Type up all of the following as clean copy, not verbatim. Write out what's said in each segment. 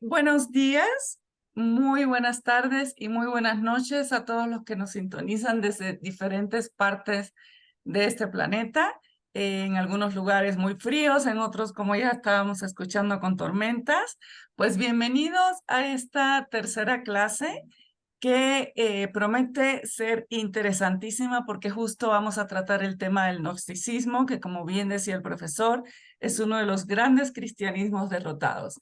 Buenos días, muy buenas tardes y muy buenas noches a todos los que nos sintonizan desde diferentes partes de este planeta. En algunos lugares muy fríos, en otros, como ya estábamos escuchando, con tormentas. Pues bienvenidos a esta tercera clase que promete ser interesantísima porque justo vamos a tratar el tema del gnosticismo, que como bien decía el profesor, es uno de los grandes cristianismos derrotados.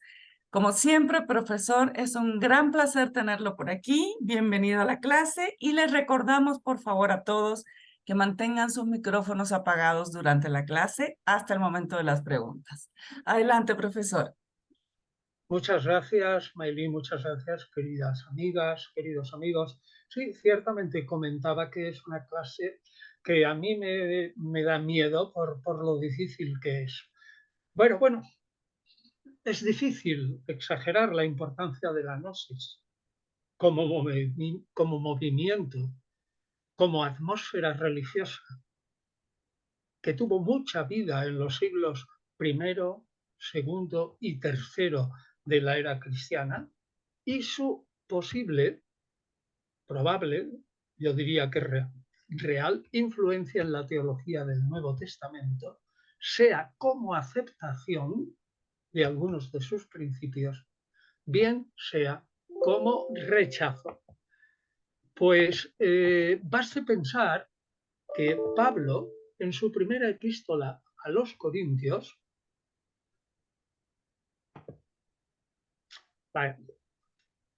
Como siempre, profesor, es un gran placer tenerlo por aquí. Bienvenido a la clase y les recordamos, por favor, a todos que mantengan sus micrófonos apagados durante la clase hasta el momento de las preguntas. Adelante, profesor. Muchas gracias, Maylí, muchas gracias, queridas amigas, queridos amigos. Sí, ciertamente comentaba que es una clase que a mí me da miedo por lo difícil que es. Bueno, es difícil exagerar la importancia de la gnosis como movimiento, como atmósfera religiosa, que tuvo mucha vida en los siglos primero, segundo y tercero de la era cristiana, y su posible, probable, yo diría que real influencia en la teología del Nuevo Testamento, sea como aceptación de algunos de sus principios, bien sea como rechazo. Pues baste pensar que Pablo, en su primera epístola a los Corintios,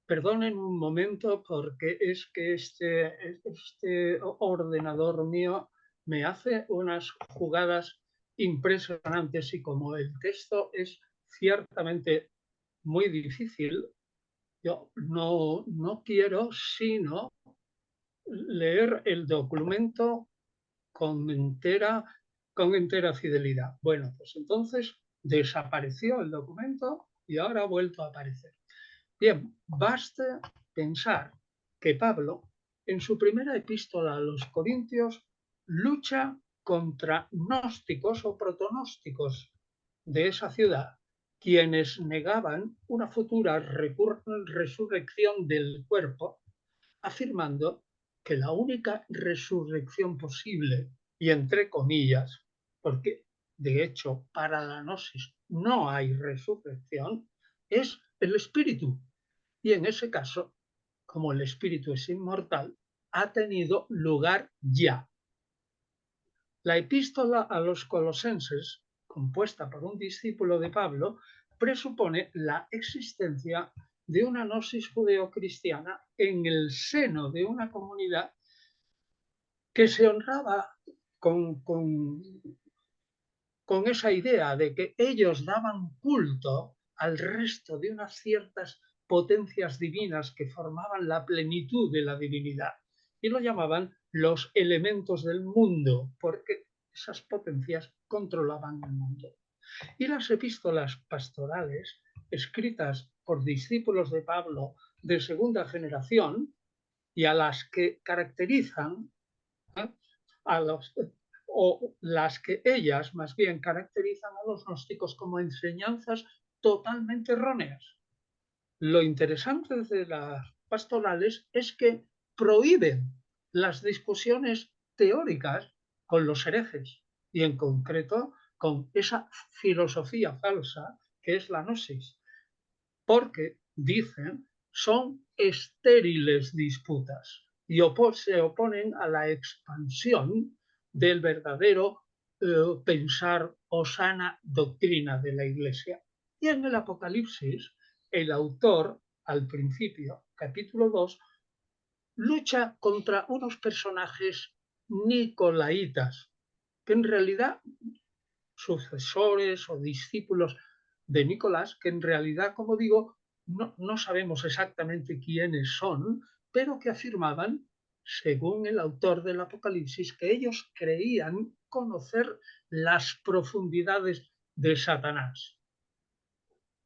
perdonen un momento porque es que este ordenador mío me hace unas jugadas impresionantes y como el texto es ciertamente muy difícil, yo no quiero sino leer el documento con entera fidelidad. Bueno, pues entonces desapareció el documento y ahora ha vuelto a aparecer. Bien, basta pensar que Pablo, en su primera epístola a los Corintios, lucha contra gnósticos o protonósticos de esa ciudad, quienes negaban una futura resurrección del cuerpo, afirmando que la única resurrección posible, y entre comillas, porque de hecho para la gnosis no hay resurrección, es el espíritu. Y en ese caso, como el espíritu es inmortal, ha tenido lugar ya. La epístola a los colosenses, compuesta por un discípulo de Pablo, presupone la existencia de una gnosis judeocristiana en el seno de una comunidad que se honraba con esa idea de que ellos daban culto al resto de unas ciertas potencias divinas que formaban la plenitud de la divinidad y lo llamaban los elementos del mundo, porque esas potencias controlaban el mundo. Y las epístolas pastorales, escritas por discípulos de Pablo de segunda generación y a las que caracterizan a los, o las que ellas más bien caracterizan a los gnósticos como enseñanzas totalmente erróneas. Lo interesante de las pastorales es que prohíben las discusiones teóricas con los herejes y en concreto con esa filosofía falsa que es la gnosis, porque dicen son estériles disputas y se oponen a la expansión del verdadero pensar o sana doctrina de la Iglesia. Y en el Apocalipsis, el autor, al principio, capítulo 2, lucha contra unos personajes nicolaitas, que en realidad sucesores o discípulos de Nicolás, que en realidad, como digo, no sabemos exactamente quiénes son, pero que afirmaban, según el autor del Apocalipsis, que ellos creían conocer las profundidades de Satanás.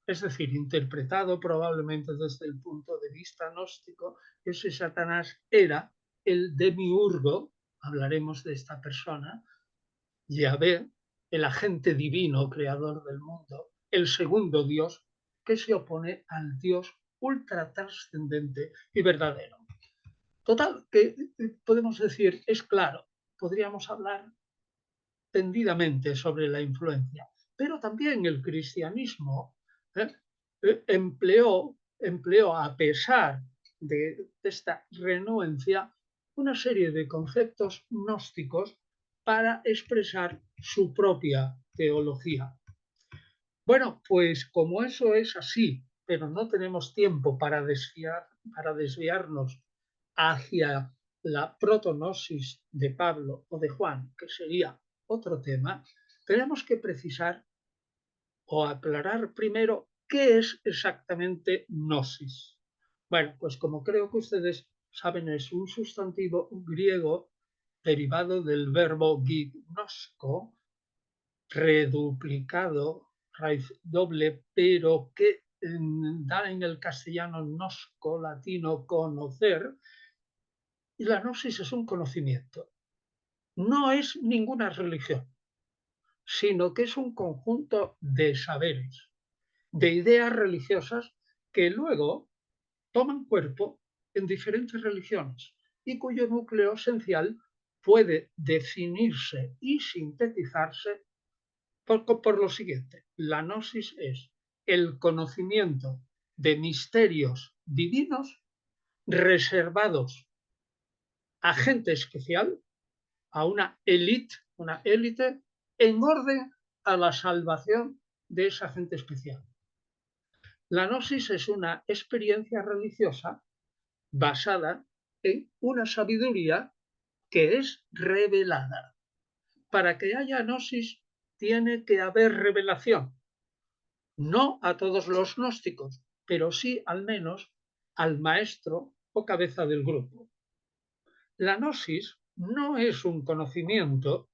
Es decir, interpretado probablemente desde el punto de vista gnóstico, ese Satanás era el demiurgo, hablaremos de esta persona, Yahvé, el agente divino creador del mundo, el segundo Dios, que se opone al Dios ultra trascendente y verdadero. Total, que podemos decir, es claro, podríamos hablar tendidamente sobre la influencia, pero también el cristianismo ¿eh? Empleó, a pesar de esta renuencia, una serie de conceptos gnósticos para expresar su propia teología. Bueno, pues como eso es así, pero no tenemos tiempo para desviarnos hacia la protonosis de Pablo o de Juan, que sería otro tema, tenemos que precisar o aclarar primero qué es exactamente gnosis. Bueno, pues como creo que ustedes saben, es un sustantivo griego derivado del verbo gignosko, reduplicado, raíz doble, pero que da en el castellano nosco, latino, conocer, y la gnosis es un conocimiento. No es ninguna religión, sino que es un conjunto de saberes, de ideas religiosas que luego toman cuerpo en diferentes religiones y cuyo núcleo esencial puede definirse y sintetizarse por lo siguiente. La gnosis es el conocimiento de misterios divinos reservados a gente especial, a una élite, en orden a la salvación de esa gente especial. La gnosis es una experiencia religiosa basada en una sabiduría que es revelada. Para que haya gnosis tiene que haber revelación. No a todos los gnósticos, pero sí al menos al maestro o cabeza del grupo. La gnosis no es un conocimiento,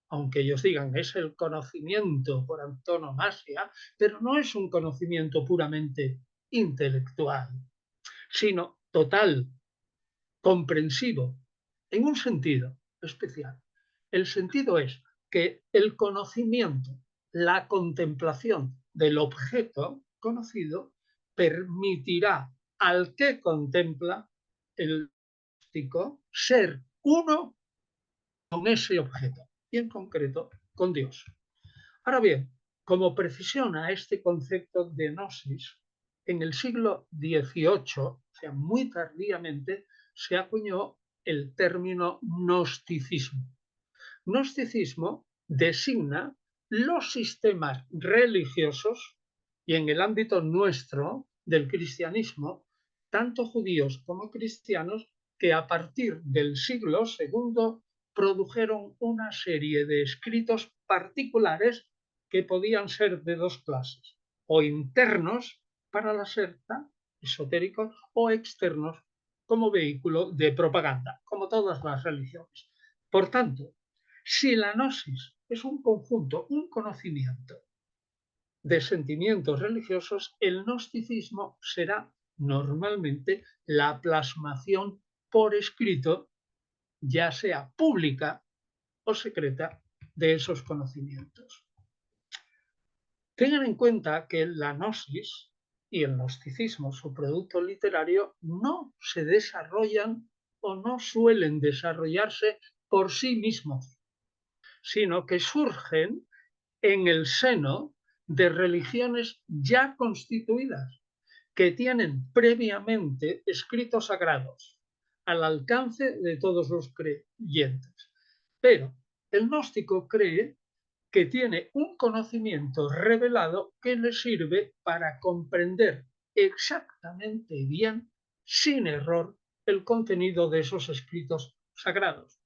aunque ellos digan es el conocimiento por antonomasia, pero no es un conocimiento puramente intelectual, sino total, comprensivo, en un sentido especial. El sentido es que el conocimiento, la contemplación del objeto conocido, permitirá al que contempla el místico ser uno con ese objeto y en concreto con Dios. Ahora bien, como precisiona este concepto de gnosis, en el siglo XVIII, o sea, muy tardíamente, se acuñó el término gnosticismo. Gnosticismo designa los sistemas religiosos y en el ámbito nuestro del cristianismo, tanto judíos como cristianos, que a partir del siglo II produjeron una serie de escritos particulares que podían ser de dos clases, o internos para la secta, esotéricos, o externos como vehículo de propaganda, como todas las religiones. Por tanto, si la gnosis es un conjunto, un conocimiento de sentimientos religiosos, el gnosticismo será normalmente la plasmación por escrito, ya sea pública o secreta, de esos conocimientos. Tengan en cuenta que la gnosis y el gnosticismo, su producto literario, no se desarrollan o no suelen desarrollarse por sí mismos, sino que surgen en el seno de religiones ya constituidas, que tienen previamente escritos sagrados al alcance de todos los creyentes. Pero el gnóstico cree que tiene un conocimiento revelado que le sirve para comprender exactamente bien, sin error, el contenido de esos escritos sagrados.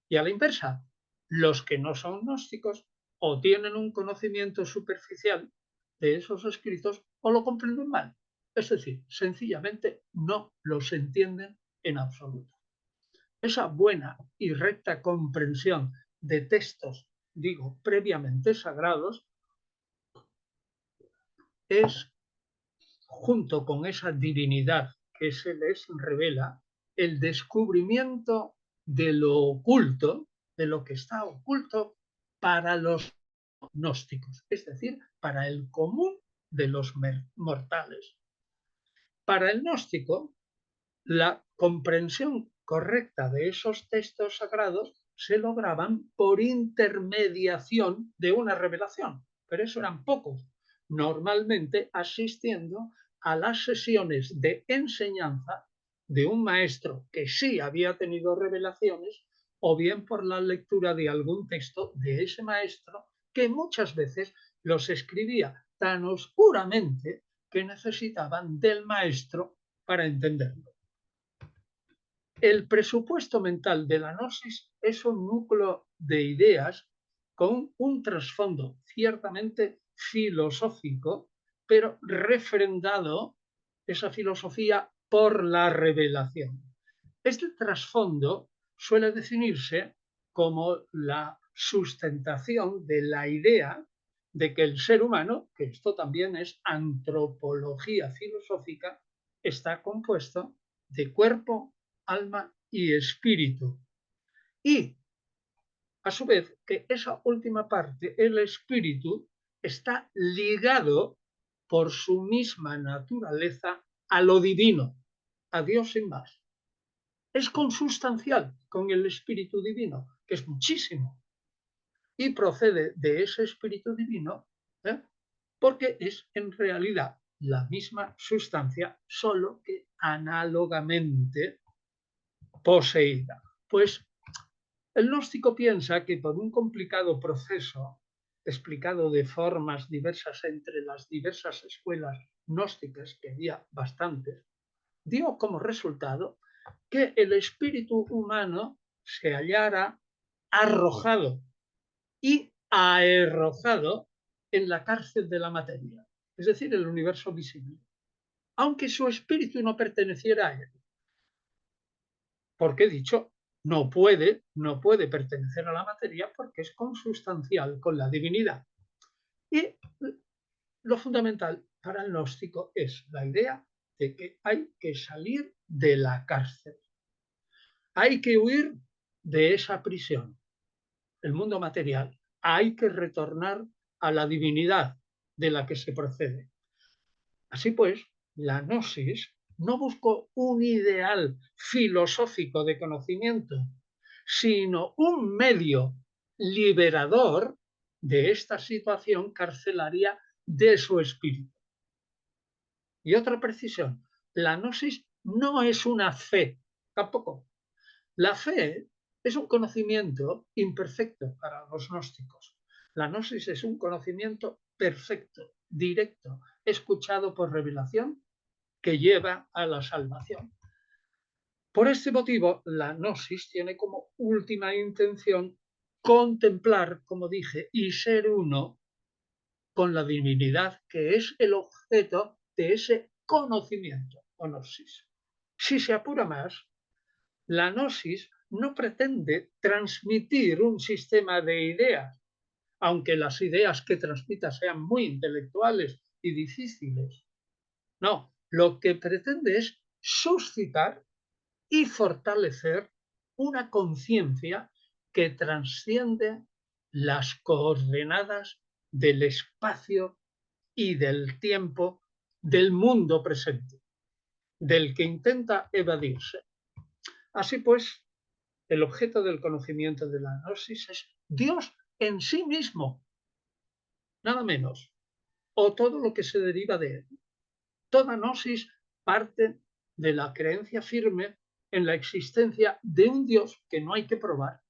Y a la inversa, los que no son gnósticos o tienen un conocimiento superficial de esos escritos o lo comprenden mal. Es decir, sencillamente no los entienden en absoluto. Esa buena y recta comprensión de textos, digo, previamente sagrados, es, junto con esa divinidad que se les revela, el descubrimiento de lo oculto, de lo que está oculto para los gnósticos, es decir, para el común de los mortales. Para el gnóstico, la comprensión correcta de esos textos sagrados se lograban por intermediación de una revelación, pero eso eran pocos, normalmente asistiendo a las sesiones de enseñanza de un maestro que sí había tenido revelaciones, o bien por la lectura de algún texto de ese maestro que muchas veces los escribía tan oscuramente que necesitaban del maestro para entenderlo. El presupuesto mental de la gnosis es un núcleo de ideas con un trasfondo ciertamente filosófico, pero refrendado esa filosofía por la revelación. Este trasfondo suele definirse como la sustentación de la idea de que el ser humano, que esto también es antropología filosófica, está compuesto de cuerpo, alma y espíritu. Y, a su vez, que esa última parte, el espíritu, está ligado por su misma naturaleza a lo divino, a Dios sin más. Es consustancial con el espíritu divino, que es muchísimo, y procede de ese espíritu divino, porque es en realidad la misma sustancia, solo que análogamente poseída. Pues el gnóstico piensa que por un complicado proceso, explicado de formas diversas entre las diversas escuelas gnósticas, que había bastantes, dio como resultado que el espíritu humano se hallara arrojado y aerrojado en la cárcel de la materia, es decir, el universo visible, aunque su espíritu no perteneciera a él. Porque he dicho, no puede pertenecer a la materia porque es consustancial con la divinidad. Y lo fundamental para el gnóstico es la idea de que hay que salir de la cárcel. Hay que huir de esa prisión, el mundo material. Hay que retornar a la divinidad de la que se procede. Así pues, la gnosis no buscó un ideal filosófico de conocimiento, sino un medio liberador de esta situación carcelaria de su espíritu. Y otra precisión, la gnosis no es una fe, tampoco. La fe es un conocimiento imperfecto para los gnósticos. La gnosis es un conocimiento perfecto, directo, escuchado por revelación, que lleva a la salvación. Por este motivo, la gnosis tiene como última intención contemplar, como dije, y ser uno con la divinidad, que es el objeto de ese conocimiento o gnosis. Si se apura más, la gnosis no pretende transmitir un sistema de ideas, aunque las ideas que transmita sean muy intelectuales y difíciles. No, lo que pretende es suscitar y fortalecer una conciencia que trasciende las coordenadas del espacio y del tiempo del mundo presente, del que intenta evadirse. Así pues, el objeto del conocimiento de la gnosis es Dios en sí mismo, nada menos, o todo lo que se deriva de él. Toda gnosis parte de la creencia firme en la existencia de un Dios que no hay que probar,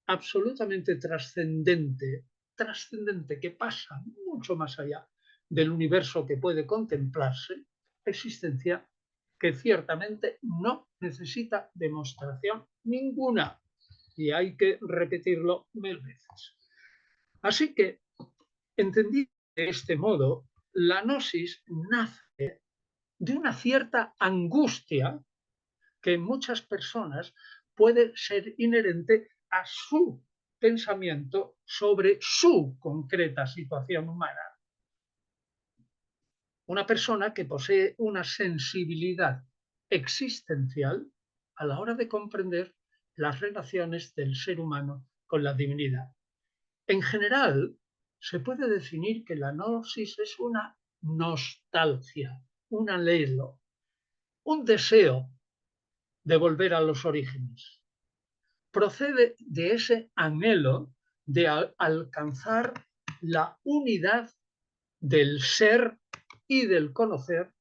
absolutamente trascendente, que pasa mucho más allá del universo que puede contemplarse, existencia que ciertamente no necesita demostración ninguna, y hay que repetirlo 1000 veces. Así que, entendido de este modo, la gnosis nace de una cierta angustia que en muchas personas puede ser inherente a su pensamiento sobre su concreta situación humana. Una persona que posee una sensibilidad existencial a la hora de comprender las relaciones del ser humano con la divinidad. En general, se puede definir que la gnosis es una nostalgia, un anhelo, un deseo de volver a los orígenes. Procede de ese anhelo de alcanzar la unidad del ser y del conocer,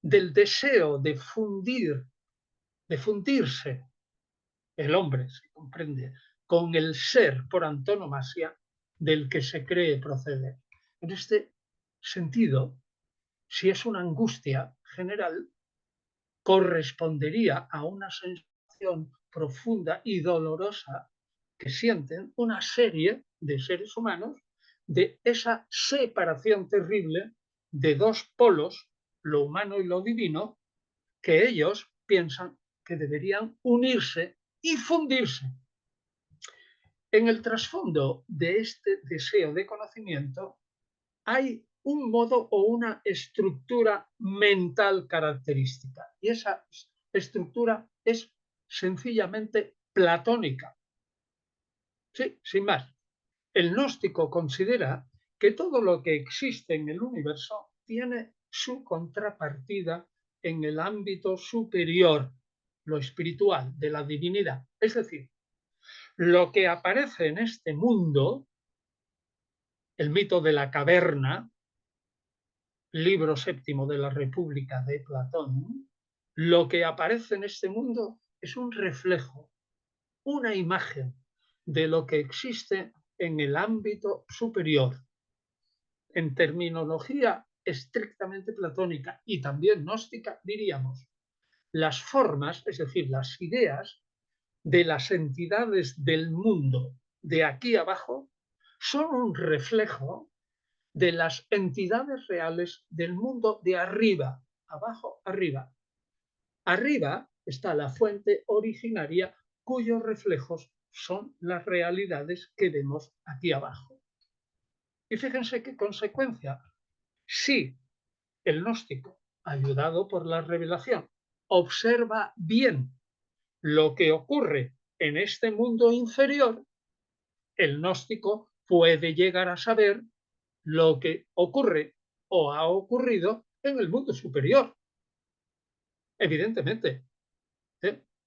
del deseo de fundirse el hombre, se comprende, con el ser por antonomasia del que se cree proceder. En este sentido, si es una angustia general, correspondería a una sensación profunda y dolorosa que sienten una serie de seres humanos de esa separación terrible de dos polos, lo humano y lo divino, que ellos piensan que deberían unirse y fundirse. En el trasfondo de este deseo de conocimiento hay un modo o una estructura mental característica, y esa estructura es sencillamente platónica. Sí, sin más. El gnóstico considera que todo lo que existe en el universo tiene su contrapartida en el ámbito superior, lo espiritual, de la divinidad. Es decir, lo que aparece en este mundo, el mito de la caverna, libro séptimo de la República de Platón, lo que aparece en este mundo es un reflejo, una imagen de lo que existe en el ámbito superior. En terminología estrictamente platónica y también gnóstica, diríamos, las formas, es decir, las ideas de las entidades del mundo de aquí abajo, son un reflejo de las entidades reales del mundo de arriba, abajo, arriba. Arriba está la fuente originaria cuyos reflejos son las realidades que vemos aquí abajo. Y fíjense qué consecuencia. Si el gnóstico, ayudado por la revelación, observa bien lo que ocurre en este mundo inferior, el gnóstico puede llegar a saber lo que ocurre o ha ocurrido en el mundo superior. Evidentemente,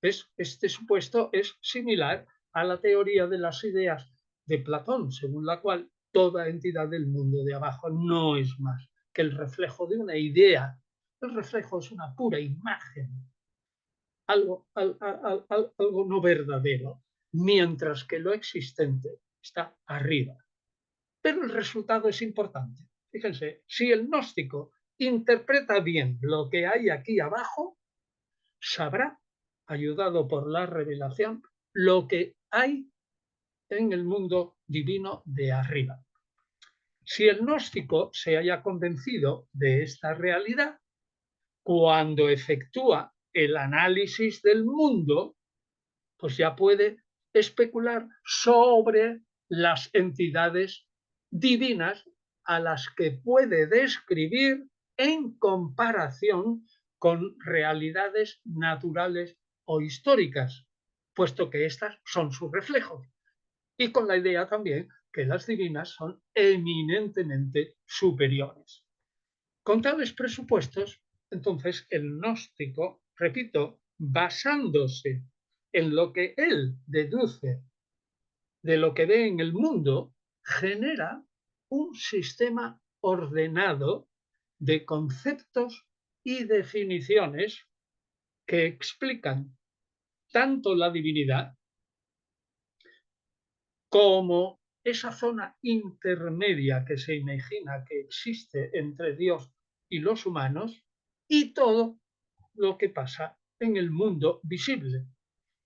este supuesto es similar a la teoría de las ideas de Platón, según la cual toda entidad del mundo de abajo no es más que el reflejo de una idea. El reflejo es una pura imagen, algo no verdadero, mientras que lo existente está arriba. Pero el resultado es importante. Fíjense, si el gnóstico interpreta bien lo que hay aquí abajo, sabrá, ayudado por la revelación, lo que hay en el mundo divino de arriba. Si el gnóstico se haya convencido de esta realidad, cuando efectúa el análisis del mundo, pues ya puede especular sobre las entidades divinas a las que puede describir en comparación con realidades naturales o históricas, puesto que estas son sus reflejos, y con la idea también que las divinas son eminentemente superiores. Con tales presupuestos, entonces el gnóstico, repito, basándose en lo que él deduce de lo que ve en el mundo, genera un sistema ordenado de conceptos y definiciones que explican tanto la divinidad como esa zona intermedia que se imagina que existe entre Dios y los humanos y todo lo que pasa en el mundo visible.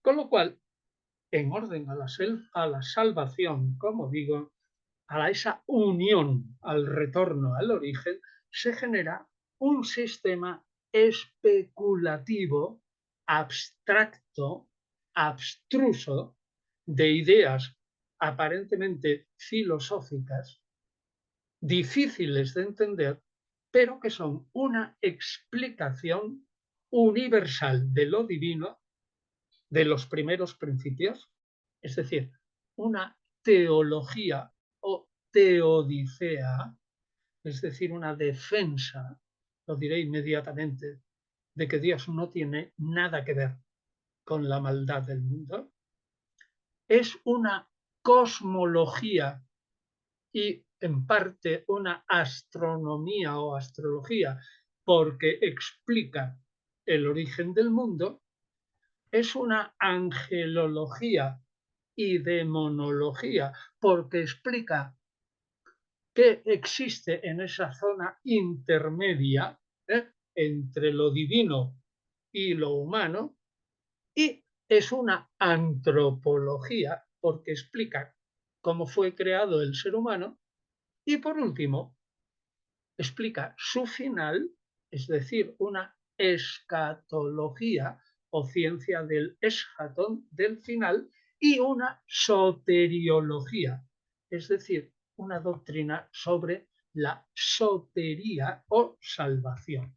Con lo cual, en orden a la salvación, como digo, a esa unión, al retorno al origen, se genera un sistema especulativo, abstracto, abstruso, de ideas aparentemente filosóficas, difíciles de entender, pero que son una explicación universal de lo divino, de los primeros principios, es decir, una teología o teodicea, es decir, una defensa, lo diré inmediatamente, de que Dios no tiene nada que ver con la maldad del mundo. Es una cosmología y en parte una astronomía o astrología, porque explica el origen del mundo. Es una angelología y demonología, porque explica qué existe en esa zona intermedia entre lo divino y lo humano, y es una antropología, porque explica cómo fue creado el ser humano, y por último, explica su final, es decir, una escatología o ciencia del eschatón, del final, y una soteriología, es decir, una doctrina sobre la sotería o salvación.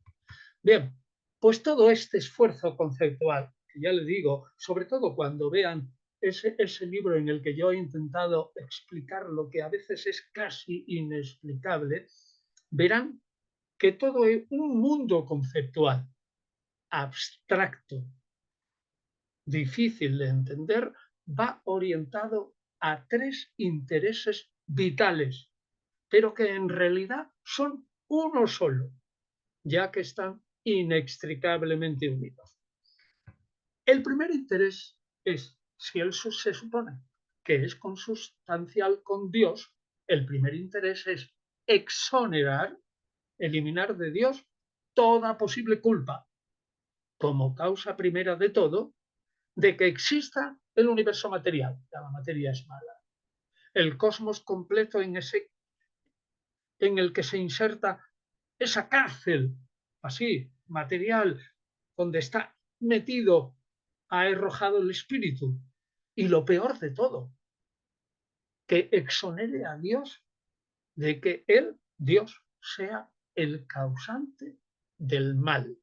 Bien, pues todo este esfuerzo conceptual, que ya le digo, sobre todo cuando vean ese libro en el que yo he intentado explicar lo que a veces es casi inexplicable, verán que todo es un mundo conceptual, abstracto, difícil de entender, va orientado a tres intereses vitales, pero que en realidad son uno solo, ya que están inextricablemente unidos. El primer interés es, si él se supone que es consustancial con Dios, el primer interés es exonerar, eliminar de Dios toda posible culpa, como causa primera de todo, de que exista el universo material. Ya la materia es mala. El cosmos completo en el que se inserta esa cárcel, así, material, donde está metido, ha arrojado el espíritu. Y lo peor de todo, que exonere a Dios de que Él, Dios, sea el causante del mal.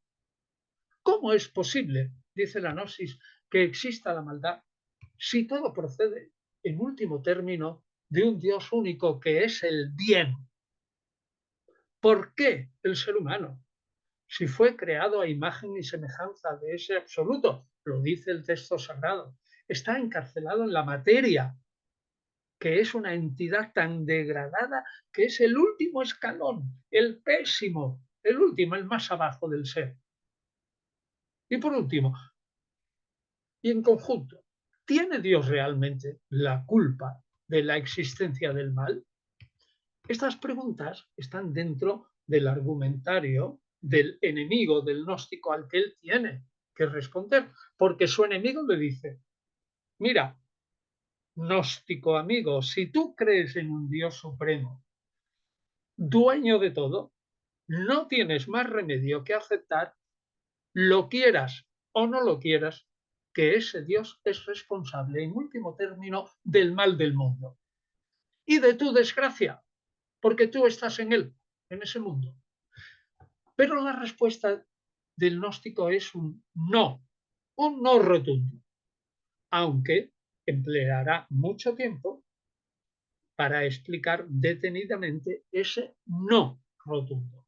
¿Cómo es posible, dice la Gnosis, que exista la maldad si todo procede, en último término, de un Dios único que es el bien? ¿Por qué el ser humano, si fue creado a imagen y semejanza de ese absoluto, lo dice el texto sagrado, está encarcelado en la materia, que es una entidad tan degradada que es el último escalón, el pésimo, el último, el más abajo del ser? Y por último, y en conjunto, ¿tiene Dios realmente la culpa de la existencia del mal? Estas preguntas están dentro del argumentario del enemigo, del gnóstico, al que él tiene que responder, porque su enemigo le dice: mira, gnóstico amigo, si tú crees en un Dios supremo, dueño de todo, no tienes más remedio que aceptar, lo quieras o no lo quieras, que ese Dios es responsable, en último término, del mal del mundo y de tu desgracia, porque tú estás en él, en ese mundo. Pero la respuesta del gnóstico es un no rotundo, aunque empleará mucho tiempo para explicar detenidamente ese no rotundo.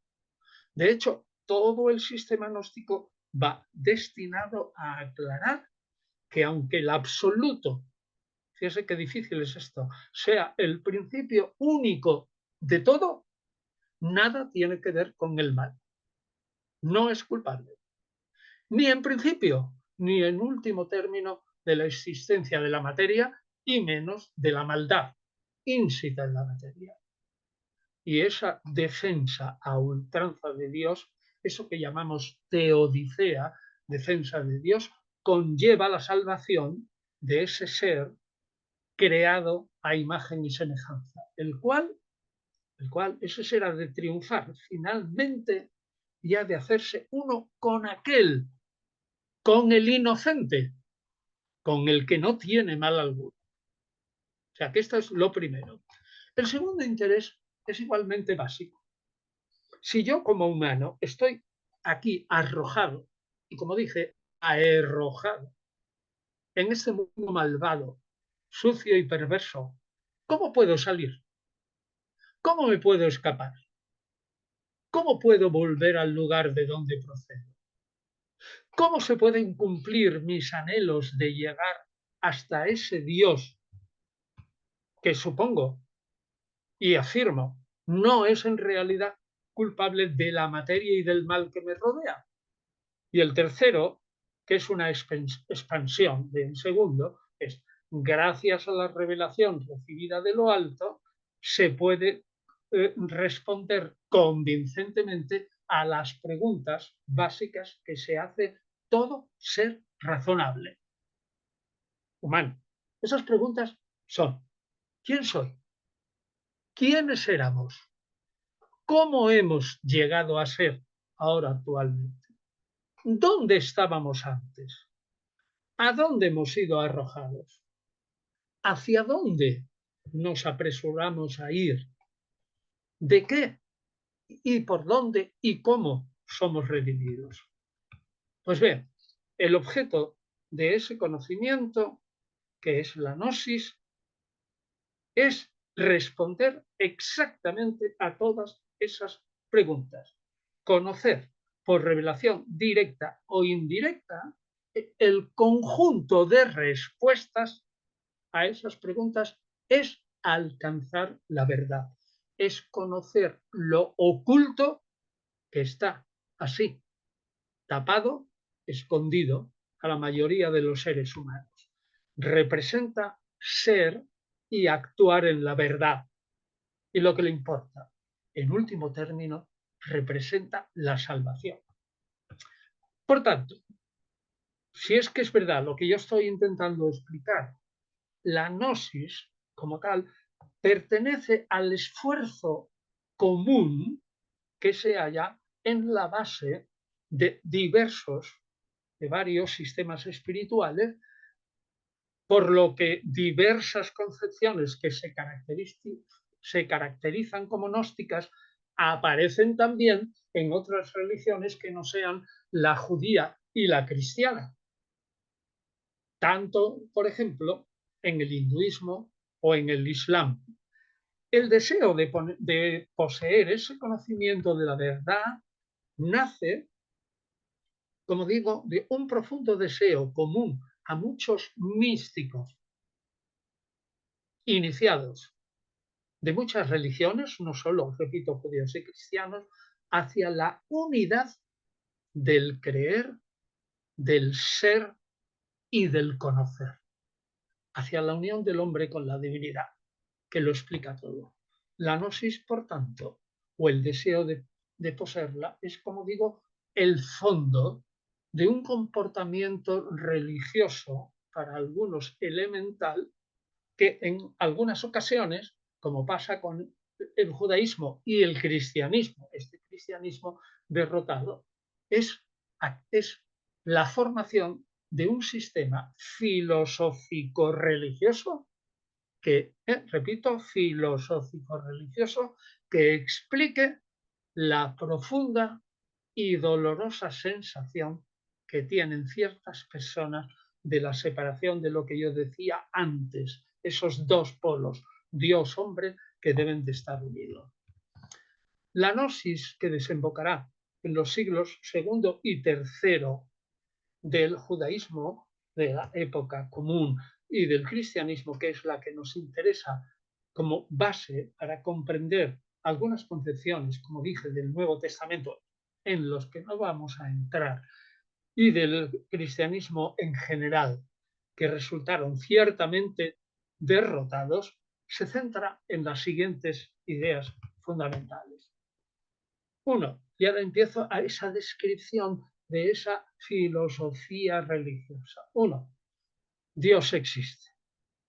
De hecho, todo el sistema gnóstico va destinado a aclarar que aunque el absoluto, fíjese qué difícil es esto, sea el principio único de todo, nada tiene que ver con el mal. No es culpable, ni en principio, ni en último término de la existencia de la materia, y menos de la maldad ínsita en la materia. Y esa defensa a ultranza de Dios, eso que llamamos teodicea, defensa de Dios, conlleva la salvación de ese ser creado a imagen y semejanza, el cual ese ser ha de triunfar finalmente y ha de hacerse uno con aquel, con el inocente, con el que no tiene mal alguno. O sea que esto es lo primero. El segundo interés es igualmente básico. Si yo como humano estoy aquí arrojado, y como dije, arrojado en este mundo malvado, sucio y perverso, ¿cómo puedo salir? ¿Cómo me puedo escapar? ¿cómo puedo volver al lugar de donde procedo? ¿Cómo se pueden cumplir mis anhelos de llegar hasta ese Dios que supongo y afirmo no es en realidad culpable de la materia y del mal que me rodea? Y el tercero, que es una expansión del segundo, es gracias a la revelación recibida de lo alto, se puede responder convincentemente a las preguntas básicas que se hace todo ser razonable humano. Esas preguntas son: ¿quién soy? ¿Quiénes éramos? ¿Cómo hemos llegado a ser ahora actualmente? ¿Dónde estábamos antes? ¿A dónde hemos sido arrojados? ¿Hacia dónde nos apresuramos a ir? ¿De qué y por dónde y cómo somos redimidos? Pues bien, el objeto de ese conocimiento, que es la gnosis, es responder exactamente a todas esas preguntas. Conocer por revelación directa o indirecta el conjunto de respuestas a esas preguntas es alcanzar la verdad, es conocer lo oculto que está así, tapado, escondido a la mayoría de los seres humanos. Representa ser y actuar en la verdad. Y lo que le importa, en último término, representa la salvación. Por tanto, si es que es verdad lo que yo estoy intentando explicar, la gnosis como tal pertenece al esfuerzo común que se halla en la base de varios sistemas espirituales, por lo que diversas concepciones que se caracterizan como gnósticas aparecen también en otras religiones que no sean la judía y la cristiana. Tanto, por ejemplo, en el hinduismo o en el islam. El deseo de poseer ese conocimiento de la verdad nace, como digo, de un profundo deseo común a muchos místicos iniciados de muchas religiones, no solo, repito, judíos y cristianos, hacia la unidad del creer, del ser y del conocer, hacia la unión del hombre con la divinidad, que lo explica todo. La gnosis, por tanto, o el deseo de poseerla, es, como digo, el fondo de un comportamiento religioso, para algunos elemental, que en algunas ocasiones, como pasa con el judaísmo y el cristianismo, este cristianismo derrotado, es, es la formación de un sistema filosófico religioso que, repito, filosófico religioso, que explique la profunda y dolorosa sensación que tienen ciertas personas de la separación de lo que yo decía antes, esos dos polos, Dios-hombre, que deben de estar unidos. La gnosis, que desembocará en los siglos segundo y tercero del judaísmo, de la época común, y del cristianismo, que es la que nos interesa como base para comprender algunas concepciones, como dije, del Nuevo Testamento, en los que no vamos a entrar, y del cristianismo en general, que resultaron ciertamente derrotados, se centra en las siguientes ideas fundamentales. Uno, y ahora empiezo a esa descripción de esa filosofía religiosa. Uno, Dios existe.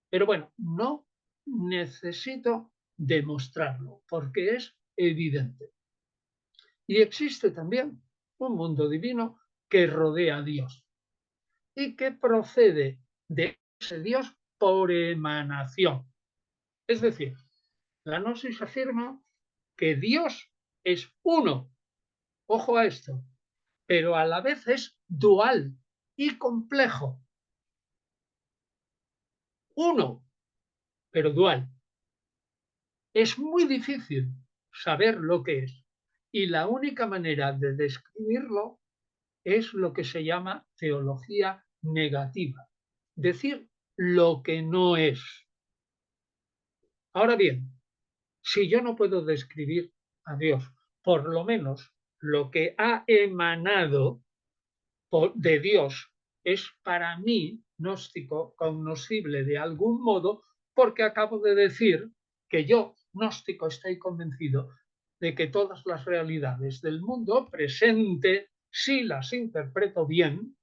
Pero bueno, no necesito demostrarlo porque es evidente. Y existe también un mundo divino que rodea a Dios y que procede de ese Dios por emanación. Es decir, la gnosis afirma que Dios es uno, ojo a esto, pero a la vez es dual y complejo. Uno, pero dual. Es muy difícil saber lo que es. Y la única manera de describirlo es lo que se llama teología negativa, decir lo que no es. Ahora bien, si yo no puedo describir a Dios, por lo menos lo que ha emanado de Dios es para mí, gnóstico, cognoscible de algún modo, porque acabo de decir que yo, gnóstico, estoy convencido de que todas las realidades del mundo presente, si las interpreto bien,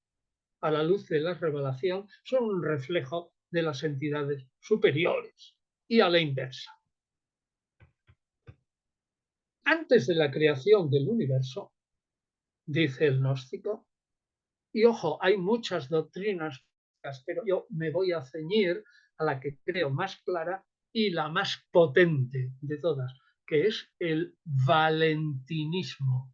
a la luz de la revelación, son un reflejo de las entidades superiores y a la inversa. Antes de la creación del universo, dice el gnóstico, y ojo, hay muchas doctrinas, pero yo me voy a ceñir a la que creo más clara y la más potente de todas, que es el valentinismo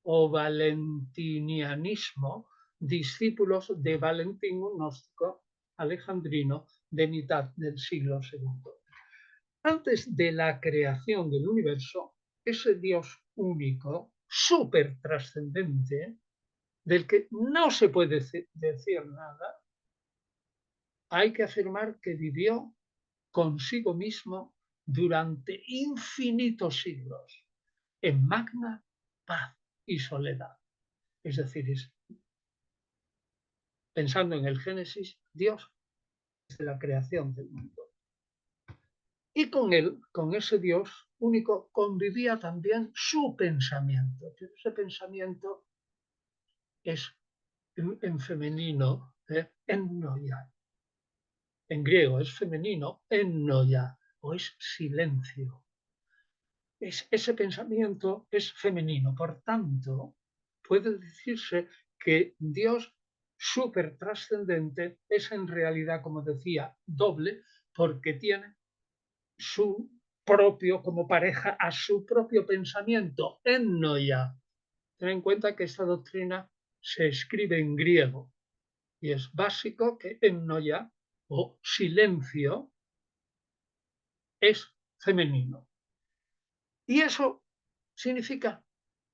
o valentinianismo, discípulos de Valentín, un gnóstico alejandrino de mitad del siglo II. Antes de la creación del universo, ese Dios único, súper trascendente, del que no se puede decir nada, hay que afirmar que vivió consigo mismo durante infinitos siglos, en magna paz y soledad. Es decir, pensando en el Génesis, Dios desde la creación del mundo. Y con él, con ese Dios único, convivía también su pensamiento. Ese pensamiento es en femenino, ennoia. En griego es femenino, ennoia, o es silencio. Ese pensamiento es femenino. Por tanto, puede decirse que Dios súper trascendente es en realidad, como decía, doble, porque tiene su propio, como pareja, a su propio pensamiento, ennoia. Ten en cuenta que esta doctrina se escribe en griego y es básico que ennoia o silencio es femenino. Y eso significa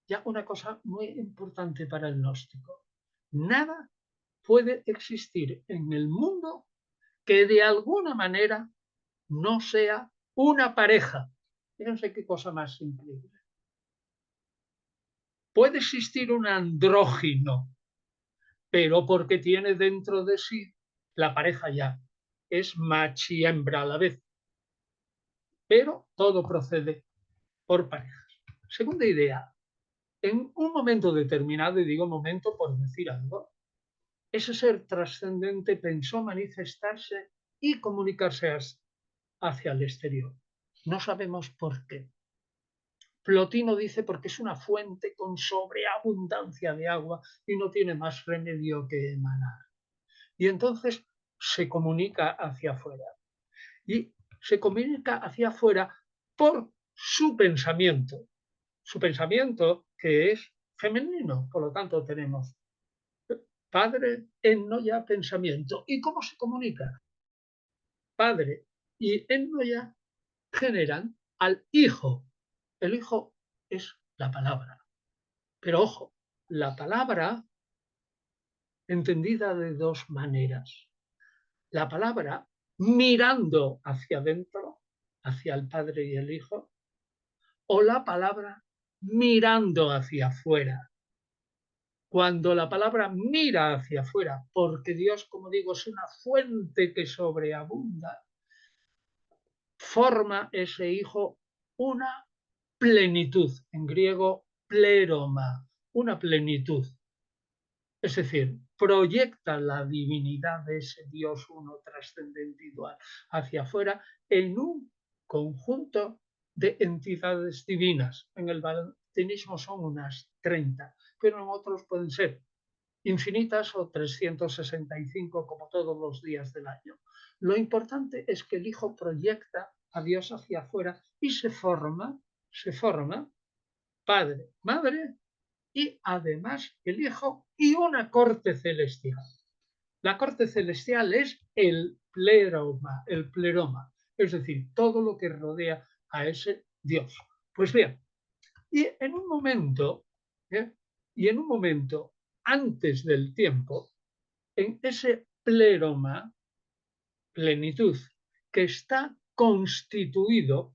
ya una cosa muy importante para el gnóstico. Nada puede existir en el mundo que de alguna manera no sea una pareja. Fíjense qué cosa más increíble. Puede existir un andrógino, pero porque tiene dentro de sí la pareja ya. Es macho y hembra a la vez. Pero todo procede por parejas. Segunda idea. En un momento determinado, y digo momento por decir algo, ese ser trascendente pensó manifestarse y comunicarse hacia el exterior. No sabemos por qué. Plotino dice porque es una fuente con sobreabundancia de agua y no tiene más remedio que emanar. Y entonces se comunica hacia afuera. Y se comunica hacia afuera por su pensamiento. Su pensamiento que es femenino. Por lo tanto, tenemos padre, ennoia, pensamiento. ¿Y cómo se comunica? Padre y ennoia generan al hijo. El hijo es la palabra. Pero ojo, la palabra entendida de dos maneras. La palabra mirando hacia adentro, hacia el Padre y el Hijo, o la palabra mirando hacia afuera. Cuando la palabra mira hacia afuera, porque Dios, como digo, es una fuente que sobreabunda, forma ese Hijo una plenitud, en griego pleroma, una plenitud. Es decir, proyecta la divinidad de ese Dios uno trascendente y dual hacia afuera en un conjunto de entidades divinas. En el valentinismo son unas 30, pero en otros pueden ser infinitas o 365 como todos los días del año. Lo importante es que el Hijo proyecta a Dios hacia afuera y se forma Padre, Madre y además el Hijo y una corte celestial. La corte celestial es el pleroma, es decir, todo lo que rodea a ese Dios. Pues bien, Y en un momento, ¿eh? y en un momento antes del tiempo, en ese pleroma, plenitud, que está constituido,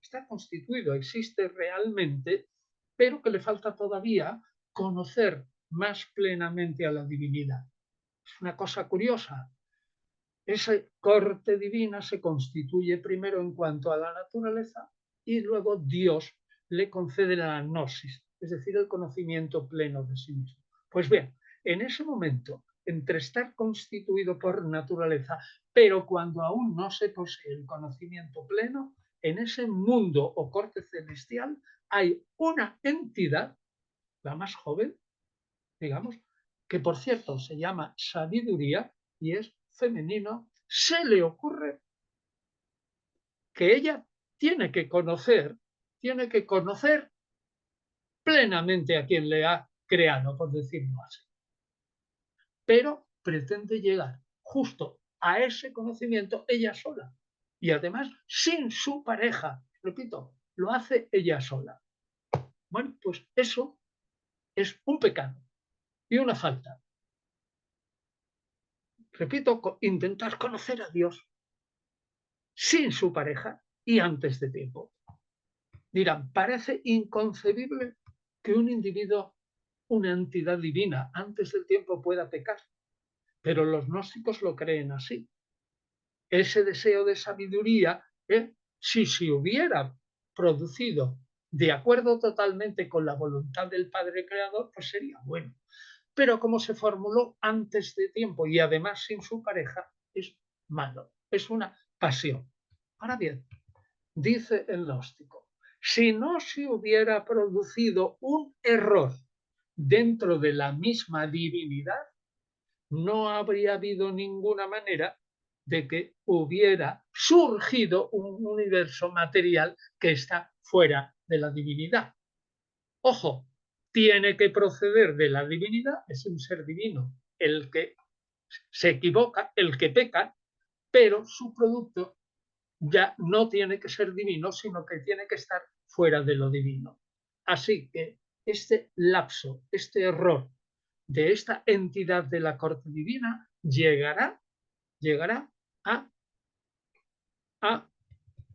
existe realmente, pero que le falta todavía conocer más plenamente a la divinidad. Es una cosa curiosa. Esa corte divina se constituye primero en cuanto a la naturaleza y luego Dios le concede la gnosis, es decir, el conocimiento pleno de sí mismo. Pues bien, en ese momento, entre estar constituido por naturaleza, pero cuando aún no se posee el conocimiento pleno, en ese mundo o corte celestial hay una entidad, la más joven, digamos, que por cierto se llama sabiduría y es femenino, se le ocurre que ella tiene que conocer plenamente a quien le ha creado, por decirlo así. Pero pretende llegar justo a ese conocimiento ella sola. Y además sin su pareja. Repito, lo hace ella sola. Bueno, pues eso es un pecado y una falta. Repito, intentar conocer a Dios sin su pareja y antes de tiempo. Dirán, parece inconcebible que un individuo, una entidad divina, antes del tiempo pueda pecar, pero los gnósticos lo creen así. Ese deseo de sabiduría, si se hubiera producido de acuerdo totalmente con la voluntad del Padre Creador, pues sería bueno. Pero como se formuló antes de tiempo y además sin su pareja, es malo, es una pasión. Ahora bien, dice el gnóstico, si no se hubiera producido un error dentro de la misma divinidad, no habría habido ninguna manera de que hubiera surgido un universo material que está fuera de la divinidad. Ojo, tiene que proceder de la divinidad, es un ser divino el que se equivoca, el que peca, pero su producto ya no tiene que ser divino, sino que tiene que estar fuera de lo divino. Así que este lapso, este error de esta entidad de la corte divina llegará a,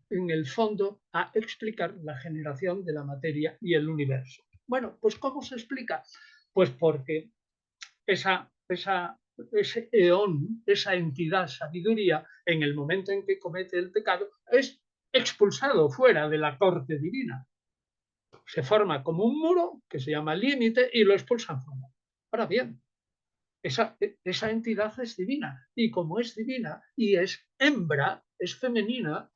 en el fondo, a explicar la generación de la materia y el universo. Bueno, pues ¿cómo se explica? Pues porque ese eón, esa entidad sabiduría, en el momento en que comete el pecado, es expulsado fuera de la corte divina. Se forma como un muro que se llama límite y lo expulsan fuera. Ahora bien, esa entidad es divina y como es divina y es hembra, es femenina,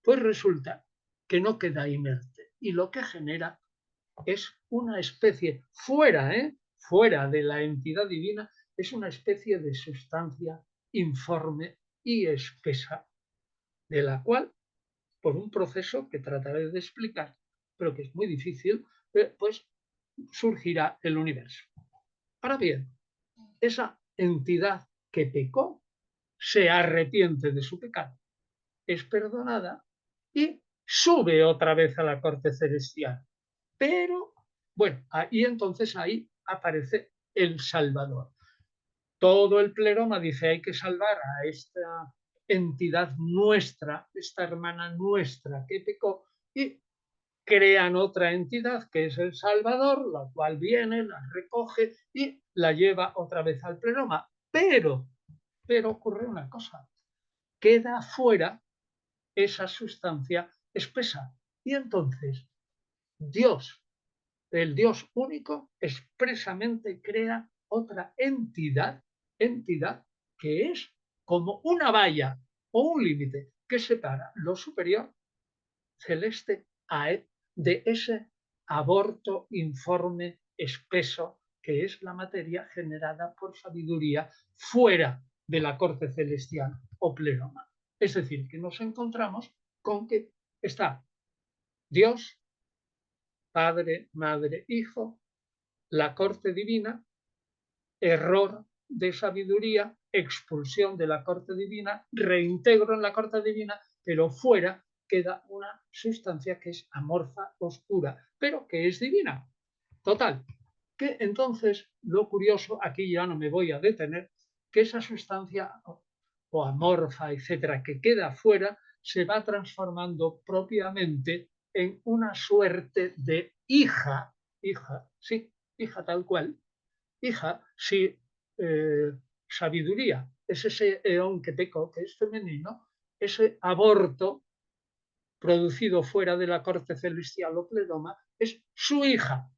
pues resulta que no queda inerte y lo que genera es una especie fuera de la entidad divina, es una especie de sustancia informe y espesa, de la cual, por un proceso que trataré de explicar, pero que es muy difícil, pues surgirá el universo. Ahora bien, esa entidad que pecó se arrepiente de su pecado, es perdonada y sube otra vez a la corte celestial. Pero, bueno, y entonces ahí aparece el Salvador. Todo el pleroma dice hay que salvar a esta entidad nuestra, esta hermana nuestra que pecó, y crean otra entidad que es el Salvador, la cual viene, la recoge y la lleva otra vez al pleroma. Pero ocurre una cosa, queda fuera esa sustancia espesa. Y entonces Dios, el Dios único, expresamente crea otra entidad que es como una valla o un límite que separa lo superior celeste de ese aborto informe espeso que es la materia generada por sabiduría fuera de la corte celestial o pleroma. Es decir, que nos encontramos con que está Dios, Padre, Madre, Hijo, la corte divina, error de sabiduría, expulsión de la corte divina, reintegro en la corte divina, pero fuera queda una sustancia que es amorfa, oscura, pero que es divina. Total, que entonces lo curioso, aquí ya no me voy a detener, que esa sustancia o amorfa, etcétera, que queda fuera, se va transformando propiamente en una suerte de hija, sí, hija tal cual, hija, sí, sabiduría, es ese eón que peco, que es femenino, ese aborto producido fuera de la corte celestial o pleroma, es su hija.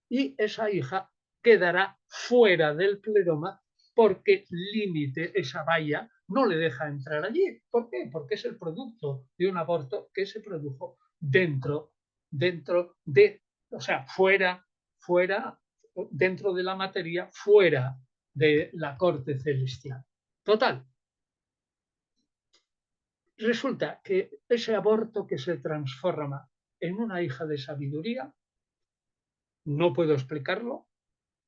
Y esa hija quedará fuera del pleroma porque límite, esa valla, no le deja entrar allí. ¿Por qué? Porque es el producto de un aborto que se produjo dentro de, o sea, fuera, dentro de la materia, fuera de la corte celestial. Total, resulta que ese aborto que se transforma en una hija de sabiduría, no puedo explicarlo,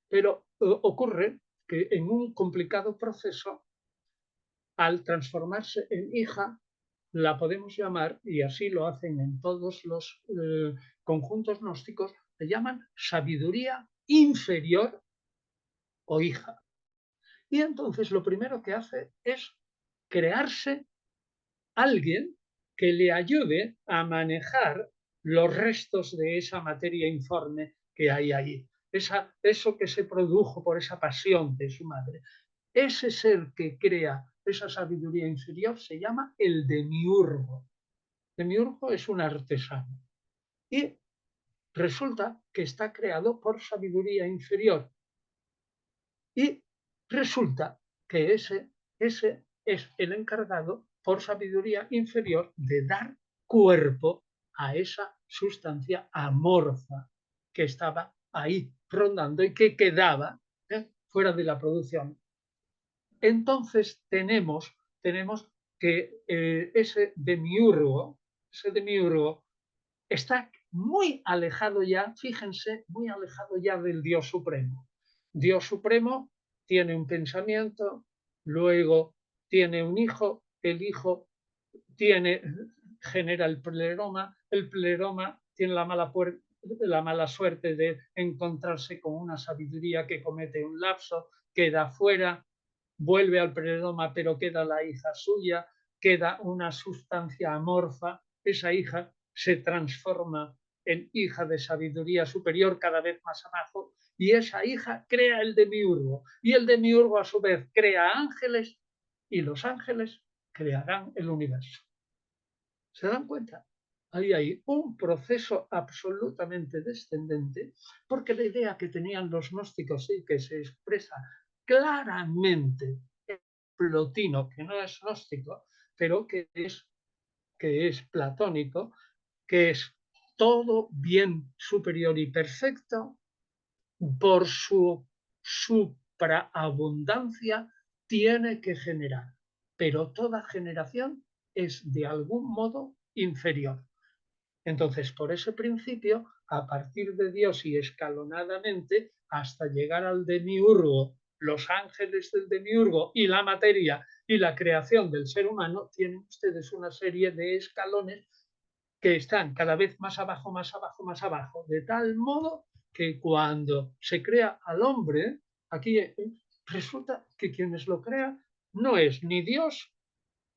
pero ocurre que en un complicado proceso, al transformarse en hija, la podemos llamar, y así lo hacen en todos los conjuntos gnósticos, le llaman sabiduría inferior o hija. Y entonces lo primero que hace es crearse alguien que le ayude a manejar los restos de esa materia informe que hay ahí. Eso que se produjo por esa pasión de su madre. Ese ser que crea esa sabiduría inferior se llama el demiurgo. Demiurgo es un artesano. Y resulta que está creado por sabiduría inferior. Y resulta que ese es el encargado por sabiduría inferior de dar cuerpo a esa sustancia amorfa que estaba ahí rondando y que quedaba fuera de la producción. Entonces tenemos que ese demiurgo está muy alejado ya, fíjense, muy alejado ya del Dios Supremo. Dios Supremo tiene un pensamiento, luego tiene un hijo, el hijo genera el pleroma tiene la mala suerte de encontrarse con una sabiduría que comete un lapso, queda fuera, vuelve al pleroma, pero queda la hija suya, queda una sustancia amorfa, esa hija se transforma en hija de sabiduría superior cada vez más abajo, y esa hija crea el demiurgo, y el demiurgo a su vez crea ángeles, y los ángeles crearán el universo. ¿Se dan cuenta? Ahí hay un proceso absolutamente descendente, porque la idea que tenían los gnósticos y que se expresa claramente en Plotino, que no es gnóstico, pero que es platónico, que es todo bien superior y perfecto por su supraabundancia tiene que generar, pero toda generación es de algún modo inferior. Entonces, por ese principio, a partir de Dios y escalonadamente, hasta llegar al demiurgo, los ángeles del demiurgo y la materia y la creación del ser humano, tienen ustedes una serie de escalones que están cada vez más abajo, más abajo, más abajo, de tal modo que cuando se crea al hombre, aquí resulta que quienes lo crean no es ni Dios,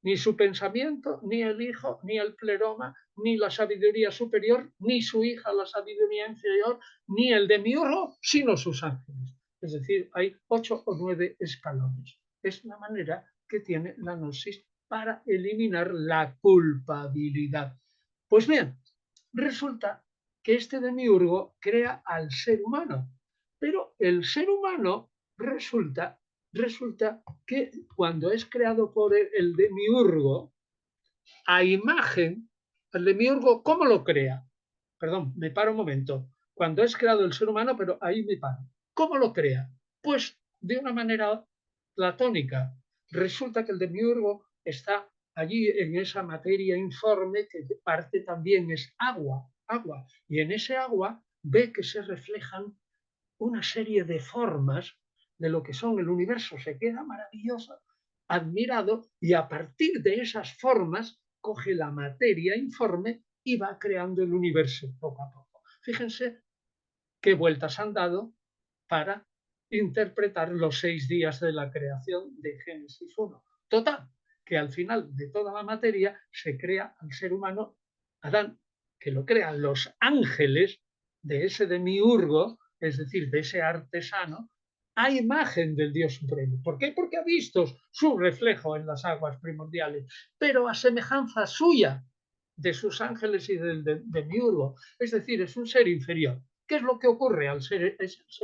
ni su pensamiento, ni el hijo, ni el pleroma, ni la sabiduría superior, ni su hija, la sabiduría inferior, ni el demiurgo, sino sus ángeles. Es decir, hay 8 o 9 escalones. Es la manera que tiene la gnosis para eliminar la culpabilidad. Pues bien, resulta que este demiurgo crea al ser humano, pero el ser humano resulta que cuando es creado por el demiurgo, a imagen, el demiurgo, ¿cómo lo crea? Perdón, me paro un momento. Cuando es creado el ser humano, pero ahí me paro. ¿Cómo lo crea? Pues de una manera platónica. Resulta que el demiurgo está allí en esa materia informe que parte también es agua. Y en ese agua ve que se reflejan una serie de formas de lo que son el universo. Se queda maravilloso, admirado, y a partir de esas formas coge la materia informe y va creando el universo poco a poco. Fíjense qué vueltas han dado para interpretar los 6 días de la creación de Génesis 1. Total, que al final de toda la materia se crea al ser humano, Adán, que lo crean los ángeles de ese demiurgo, es decir, de ese artesano, a imagen del Dios supremo. ¿Por qué? Porque ha visto su reflejo en las aguas primordiales, pero a semejanza suya de sus ángeles y del demiurgo. Es decir, es un ser inferior. ¿Qué es lo que ocurre al ser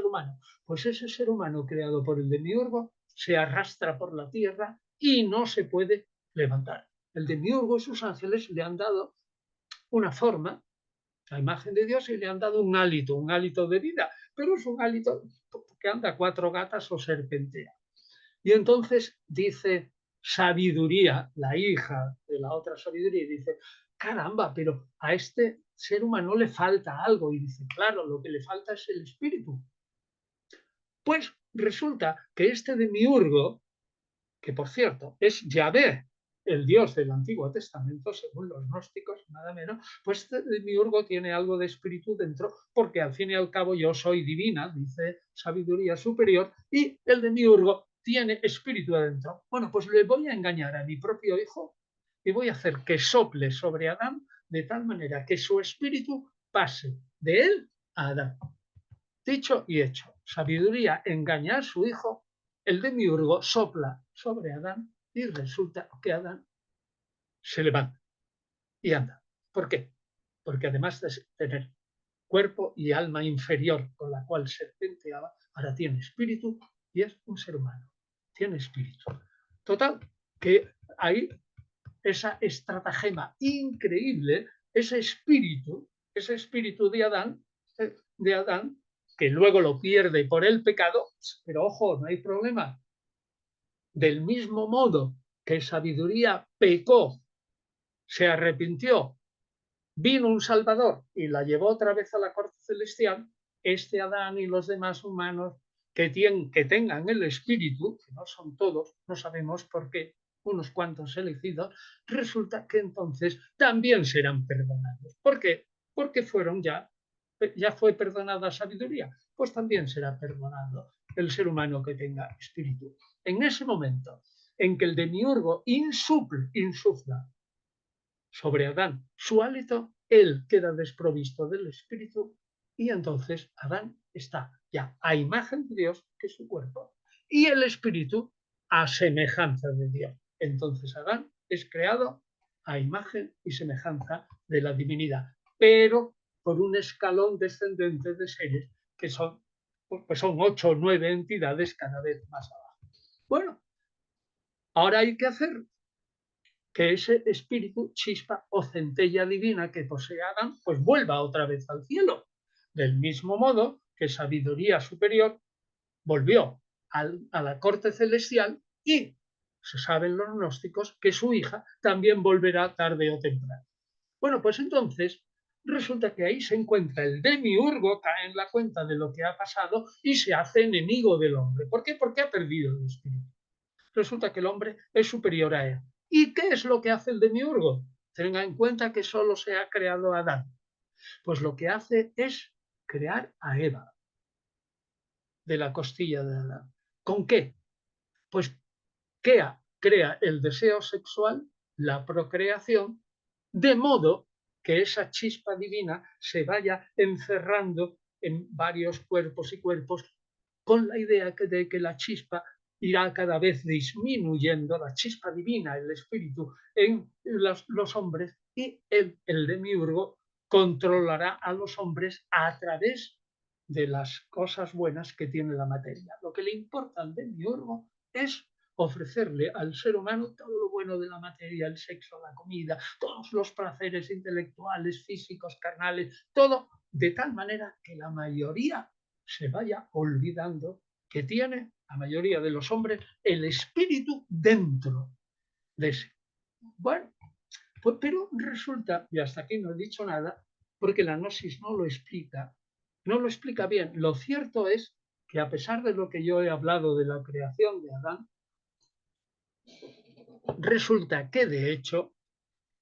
humano? Pues ese ser humano creado por el demiurgo se arrastra por la tierra y no se puede levantar. El demiurgo y sus ángeles le han dado una forma, la imagen de Dios, y le han dado un hálito de vida, pero es un hálito que anda a 4 gatas o serpentea. Y entonces dice Sabiduría, la hija de la otra sabiduría, y dice, caramba, pero a este ser humano le falta algo. Y dice, claro, lo que le falta es el espíritu. Pues resulta que este demiurgo, que por cierto es Yahvé, el Dios del Antiguo Testamento, según los gnósticos, nada menos, pues este demiurgo tiene algo de espíritu dentro, porque al fin y al cabo yo soy divina, dice Sabiduría Superior, y el demiurgo tiene espíritu adentro. Bueno, pues le voy a engañar a mi propio hijo y voy a hacer que sople sobre Adán de tal manera que su espíritu pase de él a Adán. Dicho y hecho, Sabiduría engaña a su hijo, el demiurgo sopla sobre Adán y resulta que Adán se levanta y anda. ¿Por qué? Porque además de tener cuerpo y alma inferior con la cual serpenteaba, ahora tiene espíritu y es un ser humano. Tiene espíritu. Total, que hay esa estratagema increíble, ese espíritu de Adán, que luego lo pierde por el pecado, pero ojo, no hay problema. Del mismo modo que Sabiduría pecó, se arrepintió, vino un Salvador y la llevó otra vez a la corte celestial, este Adán y los demás humanos que tengan el espíritu, que no son todos, no sabemos por qué, unos cuantos elegidos, resulta que entonces también serán perdonados. ¿Por qué? Porque ya fue perdonada Sabiduría, pues también será perdonado el ser humano que tenga espíritu. En ese momento en que el demiurgo insufla sobre Adán su hálito, él queda desprovisto del espíritu y entonces Adán está ya a imagen de Dios, que es su cuerpo, y el espíritu a semejanza de Dios. Entonces Adán es creado a imagen y semejanza de la divinidad, pero por un escalón descendente de seres que son 8 o 9 entidades cada vez más abajo. Bueno, ahora hay que hacer que ese espíritu, chispa o centella divina que posee Adán, pues vuelva otra vez al cielo. Del mismo modo que Sabiduría Superior volvió a la corte celestial y se saben los gnósticos que su hija también volverá tarde o temprano. Bueno, pues entonces resulta que ahí se encuentra el demiurgo, cae en la cuenta de lo que ha pasado y se hace enemigo del hombre. ¿Por qué? Porque ha perdido el espíritu. Resulta que el hombre es superior a él. ¿Y qué es lo que hace el demiurgo? Tenga en cuenta que solo se ha creado a Adán. Pues lo que hace es crear a Eva de la costilla de Adán. ¿Con qué? Pues crea el deseo sexual, la procreación, de modo que esa chispa divina se vaya encerrando en varios cuerpos y cuerpos con la idea de que la chispa irá cada vez disminuyendo, la chispa divina, el espíritu, en los hombres y el demiurgo controlará a los hombres a través de las cosas buenas que tiene la materia. Lo que le importa al demiurgo es ofrecerle al ser humano todo lo bueno de la materia, el sexo, la comida, todos los placeres intelectuales, físicos, carnales, todo de tal manera que la mayoría se vaya olvidando que tiene, la mayoría de los hombres, el espíritu dentro de ese. Bueno, pues, pero resulta, y hasta aquí no he dicho nada, porque la gnosis no lo explica bien. Lo cierto es que a pesar de lo que yo he hablado de la creación de Adán, resulta que de hecho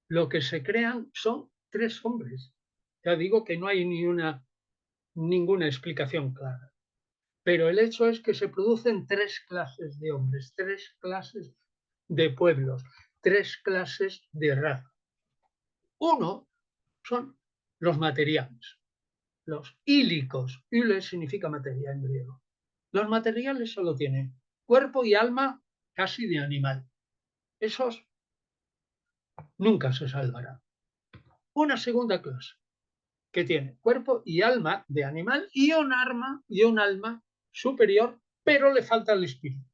lo que se crean son 3 hombres. Ya digo que no hay ninguna explicación clara. Pero el hecho es que se producen 3 clases de hombres, 3 clases de pueblos, 3 clases de raza. Uno son los materiales, los ílicos. Yle significa materia en griego. Los materiales solo tienen cuerpo y alma casi de animal. Esos nunca se salvarán. Una segunda clase que tiene cuerpo y alma de animal y un alma superior, pero le falta el espíritu.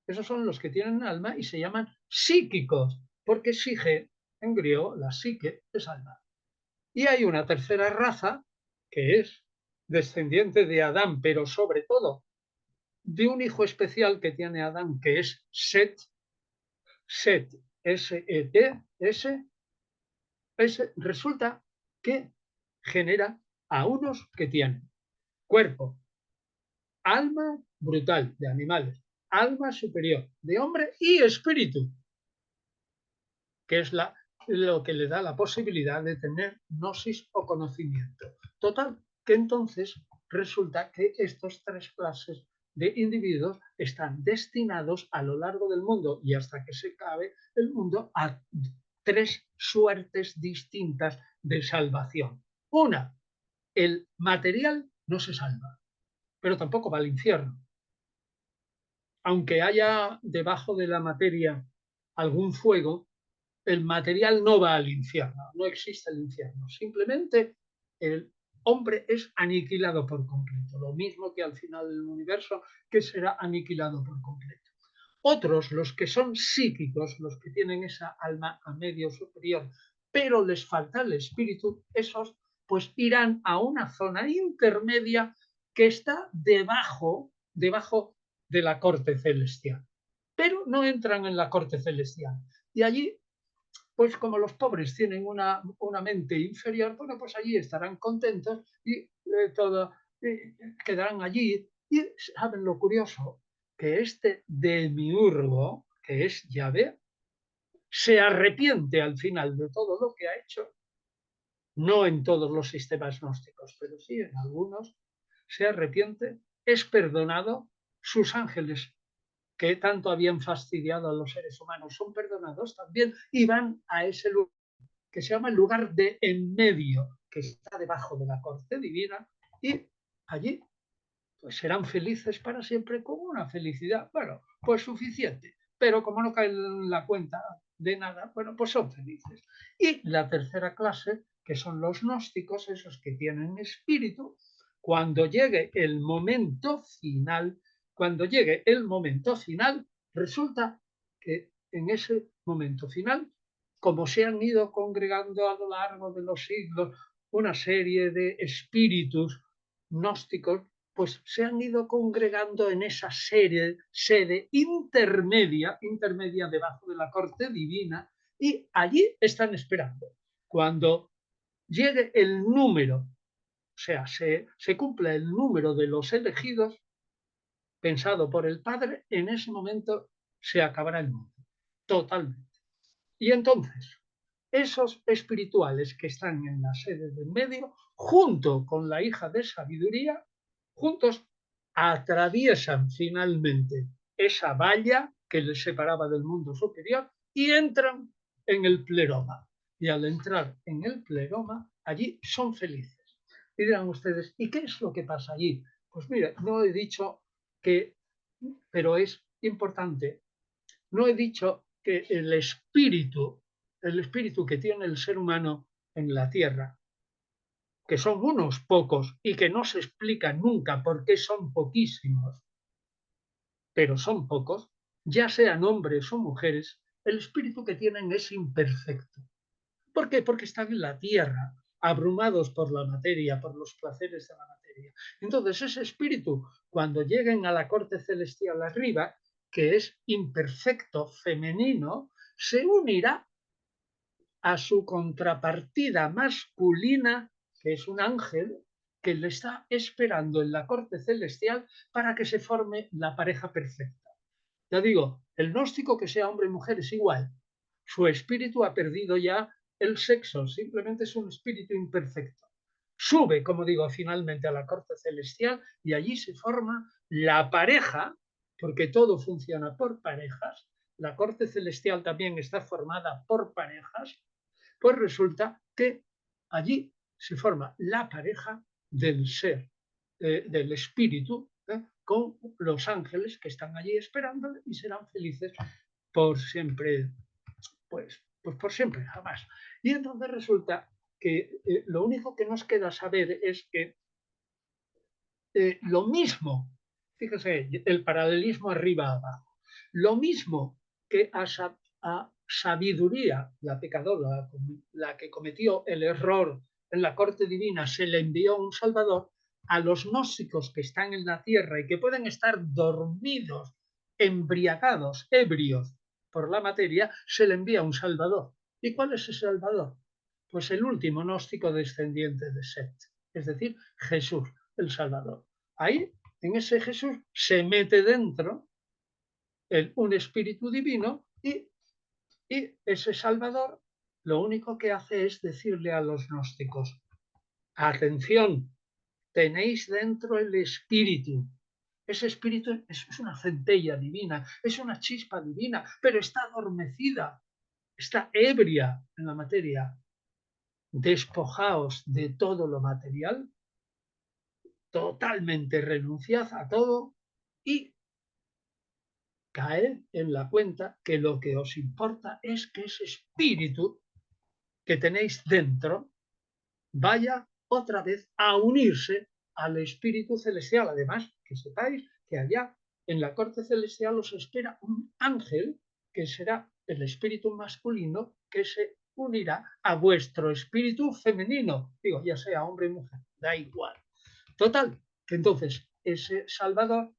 Esos son los que tienen alma y se llaman psíquicos, porque psique en griego, la psique es alma. Y hay una tercera raza que es descendiente de Adán, pero sobre todo de un hijo especial que tiene Adán, que es Set. Set, S-E-T, resulta que genera a unos que tienen cuerpo, alma brutal de animales, alma superior de hombre y espíritu, que es lo que le da la posibilidad de tener gnosis o conocimiento. Total, que entonces resulta que estas 3 clases de individuos están destinados a lo largo del mundo y hasta que se acabe el mundo a 3 suertes distintas de salvación. Una, el material no se salva, pero tampoco va al infierno. Aunque haya debajo de la materia algún fuego, el material no va al infierno, no existe el infierno. Simplemente el hombre es aniquilado por completo, lo mismo que al final del universo, que será aniquilado por completo. Otros, los que son psíquicos, los que tienen esa alma a medio superior, pero les falta el espíritu, esos pues irán a una zona intermedia que está debajo de la corte celestial. Pero no entran en la corte celestial. Y allí, pues como los pobres tienen una mente inferior, bueno, pues allí estarán contentos y quedarán allí. Y saben lo curioso, que este demiurgo, que es Yahvé, se arrepiente al final de todo lo que ha hecho, no en todos los sistemas gnósticos, pero sí en algunos, se arrepiente, es perdonado, sus ángeles que tanto habían fastidiado a los seres humanos son perdonados también y van a ese lugar que se llama el lugar de en medio, que está debajo de la corte divina, y allí pues serán felices para siempre con una felicidad, bueno, pues suficiente, pero como no caen en la cuenta de nada, bueno, pues son felices. Y la tercera clase, que son los gnósticos, esos que tienen espíritu, cuando llegue el momento final, resulta que en ese momento final, como se han ido congregando a lo largo de los siglos una serie de espíritus gnósticos, pues se han ido congregando en esa sede intermedia debajo de la corte divina, y allí están esperando. Cuando llegue el número, o sea, se cumpla el número de los elegidos, pensado por el Padre, en ese momento se acabará el mundo, totalmente. Y entonces, esos espirituales que están en la sede del medio, junto con la hija de sabiduría, juntos atraviesan finalmente esa valla que les separaba del mundo superior y entran en el pleroma. Y al entrar en el pleroma, allí son felices. Y dirán ustedes, ¿y qué es lo que pasa allí? Pues mire, no he dicho que, pero es importante, no he dicho que el espíritu que tiene el ser humano en la tierra, que son unos pocos y que no se explica nunca por qué son poquísimos, pero son pocos, ya sean hombres o mujeres, el espíritu que tienen es imperfecto. ¿Por qué? Porque están en la tierra, abrumados por la materia, por los placeres de la materia. Entonces, ese espíritu, cuando lleguen a la corte celestial arriba, que es imperfecto femenino, se unirá a su contrapartida masculina, que es un ángel, que le está esperando en la corte celestial para que se forme la pareja perfecta. Ya digo, el gnóstico que sea hombre y mujer es igual. Su espíritu ha perdido ya el sexo simplemente es un espíritu imperfecto. Sube, como digo, finalmente a la corte celestial y allí se forma la pareja, porque todo funciona por parejas. La corte celestial también está formada por parejas. Pues resulta que allí se forma la pareja del ser, del espíritu, con los ángeles que están allí esperando y serán felices por siempre, pues por siempre, jamás. Y entonces resulta que lo único que nos queda saber es que lo mismo, fíjese, el paralelismo arriba abajo, lo mismo que a sabiduría, la pecadora, la que cometió el error en la corte divina, se le envió un Salvador, a los gnósticos que están en la tierra y que pueden estar dormidos, embriagados, ebrios por la materia, se le envía un Salvador. ¿Y cuál es ese Salvador? Pues el último gnóstico descendiente de Set, es decir, Jesús, el Salvador. Ahí, en ese Jesús, se mete dentro un espíritu divino y ese Salvador lo único que hace es decirle a los gnósticos, atención, tenéis dentro el espíritu. Ese espíritu es una centella divina, es una chispa divina, pero está adormecida, está ebria en la materia. Despojaos de todo lo material, totalmente renunciad a todo y caed en la cuenta que lo que os importa es que ese espíritu que tenéis dentro vaya otra vez a unirse al espíritu celestial. Además, que sepáis que allá en la corte celestial os espera un ángel que será el espíritu masculino que se unirá a vuestro espíritu femenino. Digo, ya sea hombre o mujer, da igual. Total, que entonces ese Salvador,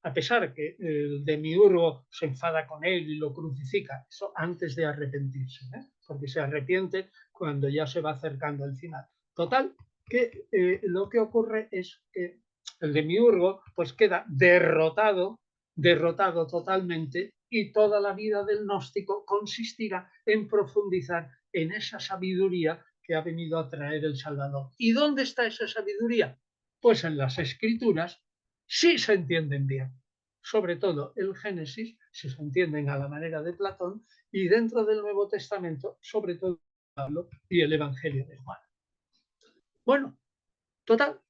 a pesar que el demiurgo se enfada con él y lo crucifica, eso antes de arrepentirse, porque se arrepiente cuando ya se va acercando al final. Total, que lo que ocurre es que el demiurgo pues queda derrotado totalmente y toda la vida del gnóstico consistirá en profundizar en esa sabiduría que ha venido a traer el Salvador. ¿Y dónde está esa sabiduría? Pues en las escrituras sí se entienden bien. Sobre todo el Génesis, si se entienden a la manera de Platón, y dentro del Nuevo Testamento, sobre todo Pablo y el Evangelio de Juan. Bueno, total,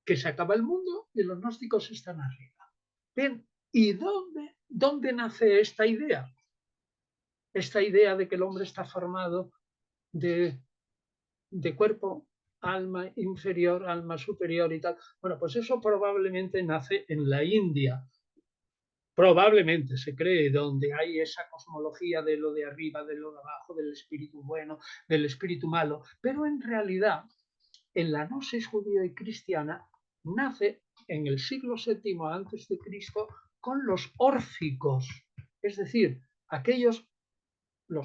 que se acaba el mundo y los gnósticos están arriba. Bien, ¿y dónde nace esta idea? Esta idea de que el hombre está formado de cuerpo, alma inferior, alma superior y tal. Bueno, pues eso probablemente nace en la India. Probablemente se cree donde hay esa cosmología de lo de arriba, de lo de abajo, del espíritu bueno, del espíritu malo, pero en realidad en la gnosis judío y cristiana nace en el siglo VII antes de Cristo con los órficos, es decir,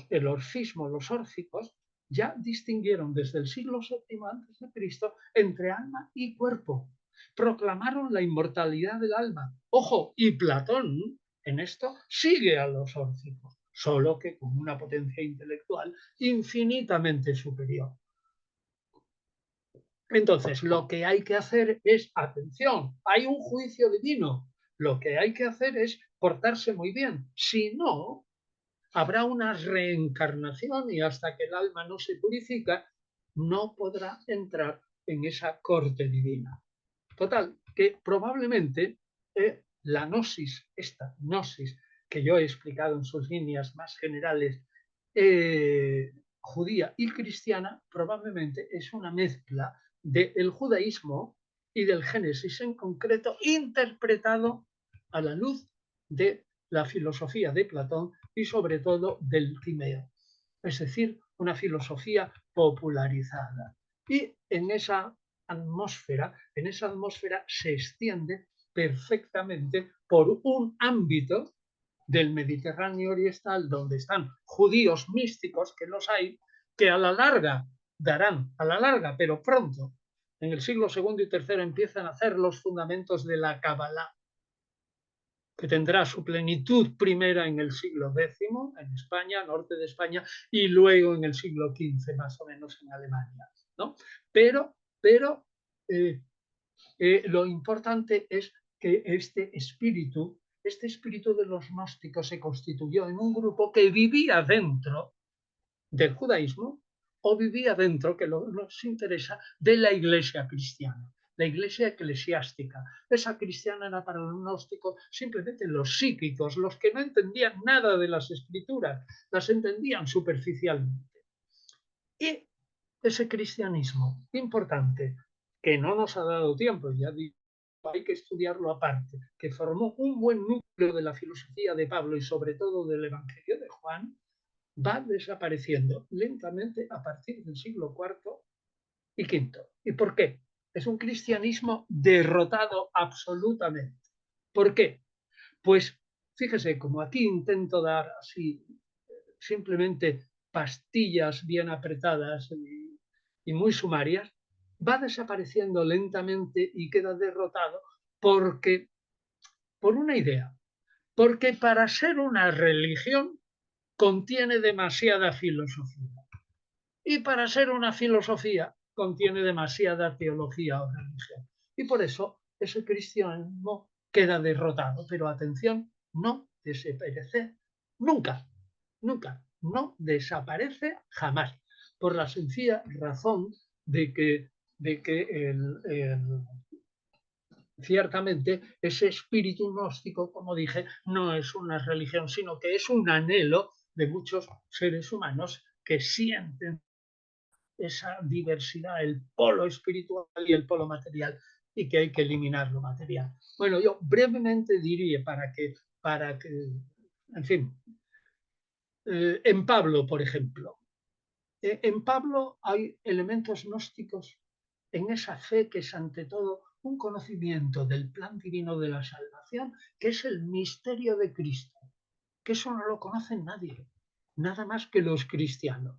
el orfismo, los órficos ya distinguieron desde el siglo VII antes de Cristo entre alma y cuerpo. Proclamaron la inmortalidad del alma. Ojo, y Platón en esto sigue a los órficos, solo que con una potencia intelectual infinitamente superior. Entonces, lo que hay que hacer es, atención, hay un juicio divino. Lo que hay que hacer es portarse muy bien. Si no, habrá una reencarnación y hasta que el alma no se purifica, no podrá entrar en esa corte divina. Total, que probablemente la gnosis, esta gnosis que yo he explicado en sus líneas más generales, judía y cristiana, probablemente es una mezcla del judaísmo y del Génesis en concreto, interpretado a la luz de la filosofía de Platón y sobre todo del Timeo, es decir, una filosofía popularizada. Y en esa atmósfera se extiende perfectamente por un ámbito del Mediterráneo oriental donde están judíos místicos, que los hay, que a la larga darán, pero pronto, en el siglo II y III empiezan a hacer los fundamentos de la Kabbalah, que tendrá su plenitud primera en el siglo X en España, norte de España, y luego en el siglo XV más o menos en Alemania, ¿no? Pero lo importante es que este espíritu de los gnósticos se constituyó en un grupo que vivía dentro del judaísmo o vivía dentro, que nos interesa, de la iglesia cristiana, la iglesia eclesiástica. Esa cristiana era para los gnósticos simplemente los psíquicos, los que no entendían nada de las escrituras, las entendían superficialmente. Y ese cristianismo importante, que no nos ha dado tiempo, ya digo, hay que estudiarlo aparte, que formó un buen núcleo de la filosofía de Pablo y sobre todo del Evangelio de Juan, va desapareciendo lentamente a partir del siglo IV y V. ¿Y por qué? Es un cristianismo derrotado absolutamente. ¿Por qué? Pues fíjese, como aquí intento dar así simplemente pastillas bien apretadas y muy sumarias, va desapareciendo lentamente y queda derrotado porque, por una idea, porque para ser una religión contiene demasiada filosofía. Y para ser una filosofía contiene demasiada teología o religión. Y por eso ese cristianismo queda derrotado. Pero atención, no desaparece nunca, nunca, no desaparece jamás. Por la sencilla razón de que ciertamente ese espíritu gnóstico, como dije, no es una religión, sino que es un anhelo de muchos seres humanos que sienten esa diversidad, el polo espiritual y el polo material, y que hay que eliminar lo material. Bueno, yo brevemente diría en fin, en Pablo, por ejemplo, en Pablo hay elementos gnósticos en esa fe que es ante todo un conocimiento del plan divino de la salvación, que es el misterio de Cristo, que eso no lo conoce nadie, nada más que los cristianos.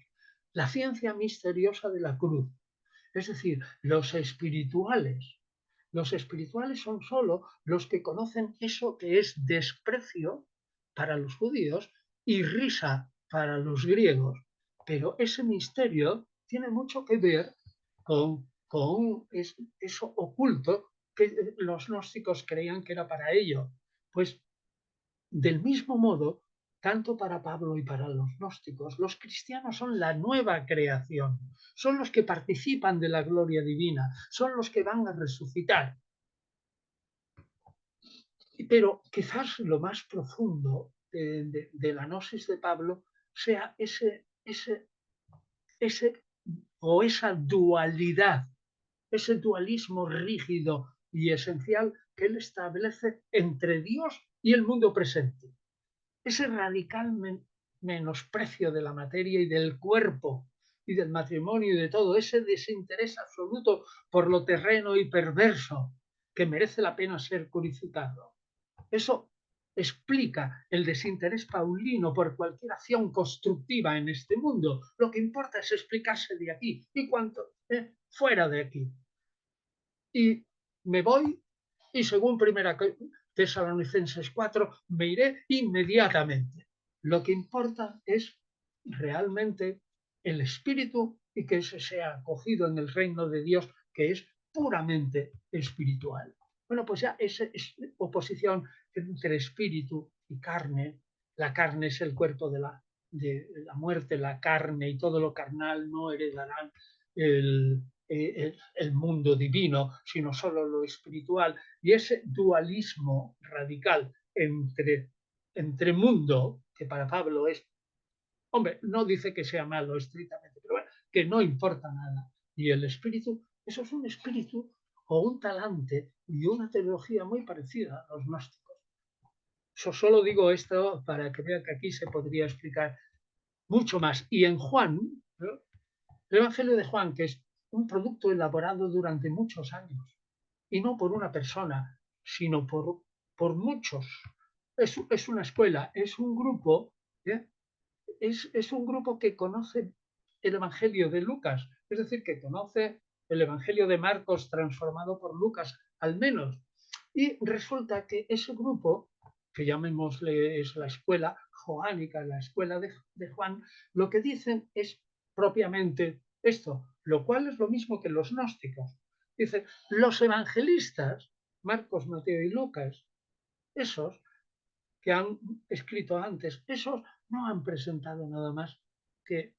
La ciencia misteriosa de la cruz, es decir, los espirituales son solo los que conocen eso que es desprecio para los judíos y risa para los griegos. Pero ese misterio tiene mucho que ver con eso oculto que los gnósticos creían que era para ello. Pues del mismo modo, tanto para Pablo y para los gnósticos, los cristianos son la nueva creación, son los que participan de la gloria divina, son los que van a resucitar. Pero quizás lo más profundo de la gnosis de Pablo sea esa dualidad, ese dualismo rígido y esencial que él establece entre Dios y el mundo presente. Ese radical menosprecio de la materia y del cuerpo y del matrimonio y de todo, ese desinterés absoluto por lo terreno y perverso que merece la pena ser purificado. Eso explica el desinterés paulino por cualquier acción constructiva en este mundo. Lo que importa es explicarse de aquí y cuánto fuera de aquí. Y me voy y según primera Tesalonicenses 4 me iré inmediatamente. Lo que importa es realmente el espíritu y que ese sea acogido en el reino de Dios, que es puramente espiritual. Bueno, pues ya esa oposición entre espíritu y carne, la carne es el cuerpo de la muerte, la carne y todo lo carnal no heredarán el mundo divino, sino solo lo espiritual. Y ese dualismo radical entre mundo, que para Pablo es, hombre, no dice que sea malo estrictamente, pero bueno, que no importa nada. Y el espíritu, eso es un espíritu o un talante y una teología muy parecida a los gnósticos. Yo solo digo esto para que vean que aquí se podría explicar mucho más. Y en Juan, ¿no? El Evangelio de Juan, que es un producto elaborado durante muchos años, y no por una persona, sino por muchos. Es una escuela, es un grupo, ¿eh? Es un grupo que conoce el Evangelio de Lucas, es decir, que conoce el Evangelio de Marcos transformado por Lucas, al menos. Y resulta que ese grupo que llamémosle es la escuela joánica, la escuela de Juan, lo que dicen es propiamente esto, lo cual es lo mismo que los gnósticos. Dice, los evangelistas, Marcos, Mateo y Lucas, esos que han escrito antes, esos no han presentado nada más que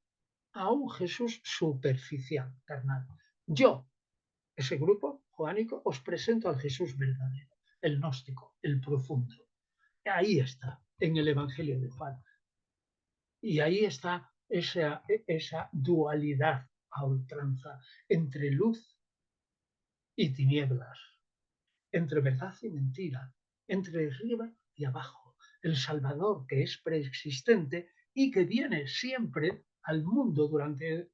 a un Jesús superficial, carnal. Yo, ese grupo joánico, os presento al Jesús verdadero, el gnóstico, el profundo. Ahí está, en el Evangelio de Juan. Y ahí está esa dualidad a ultranza entre luz y tinieblas, entre verdad y mentira, entre arriba y abajo. El Salvador que es preexistente y que viene siempre al mundo durante el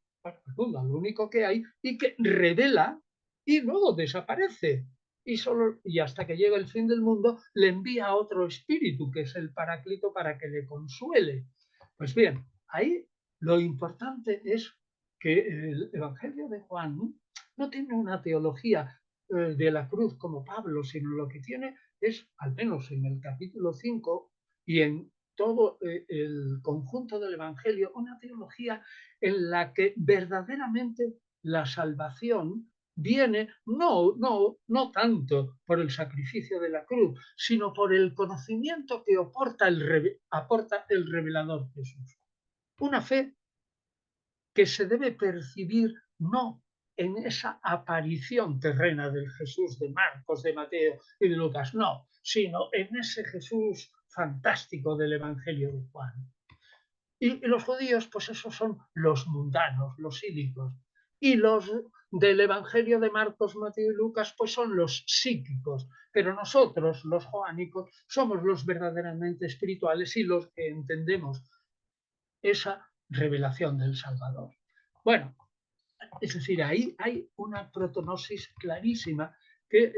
mundo, lo único que hay, y que revela y luego desaparece. Y hasta que llega el fin del mundo, le envía a otro espíritu, que es el Paráclito, para que le consuele. Pues bien, ahí lo importante es que el Evangelio de Juan no tiene una teología de la cruz como Pablo, sino lo que tiene es, al menos en el capítulo 5 y en todo el conjunto del Evangelio, una teología en la que verdaderamente la salvación viene no tanto por el sacrificio de la cruz, sino por el conocimiento que aporta el revelador Jesús. Una fe que se debe percibir no en esa aparición terrena del Jesús de Marcos, de Mateo y de Lucas, no, sino en ese Jesús fantástico del Evangelio de Juan. Y los judíos, pues esos son los mundanos, los ílicos. Y los del Evangelio de Marcos, Mateo y Lucas, pues son los psíquicos. Pero nosotros, los joánicos, somos los verdaderamente espirituales y los que entendemos esa revelación del Salvador. Bueno, es decir, ahí hay una protonosis clarísima que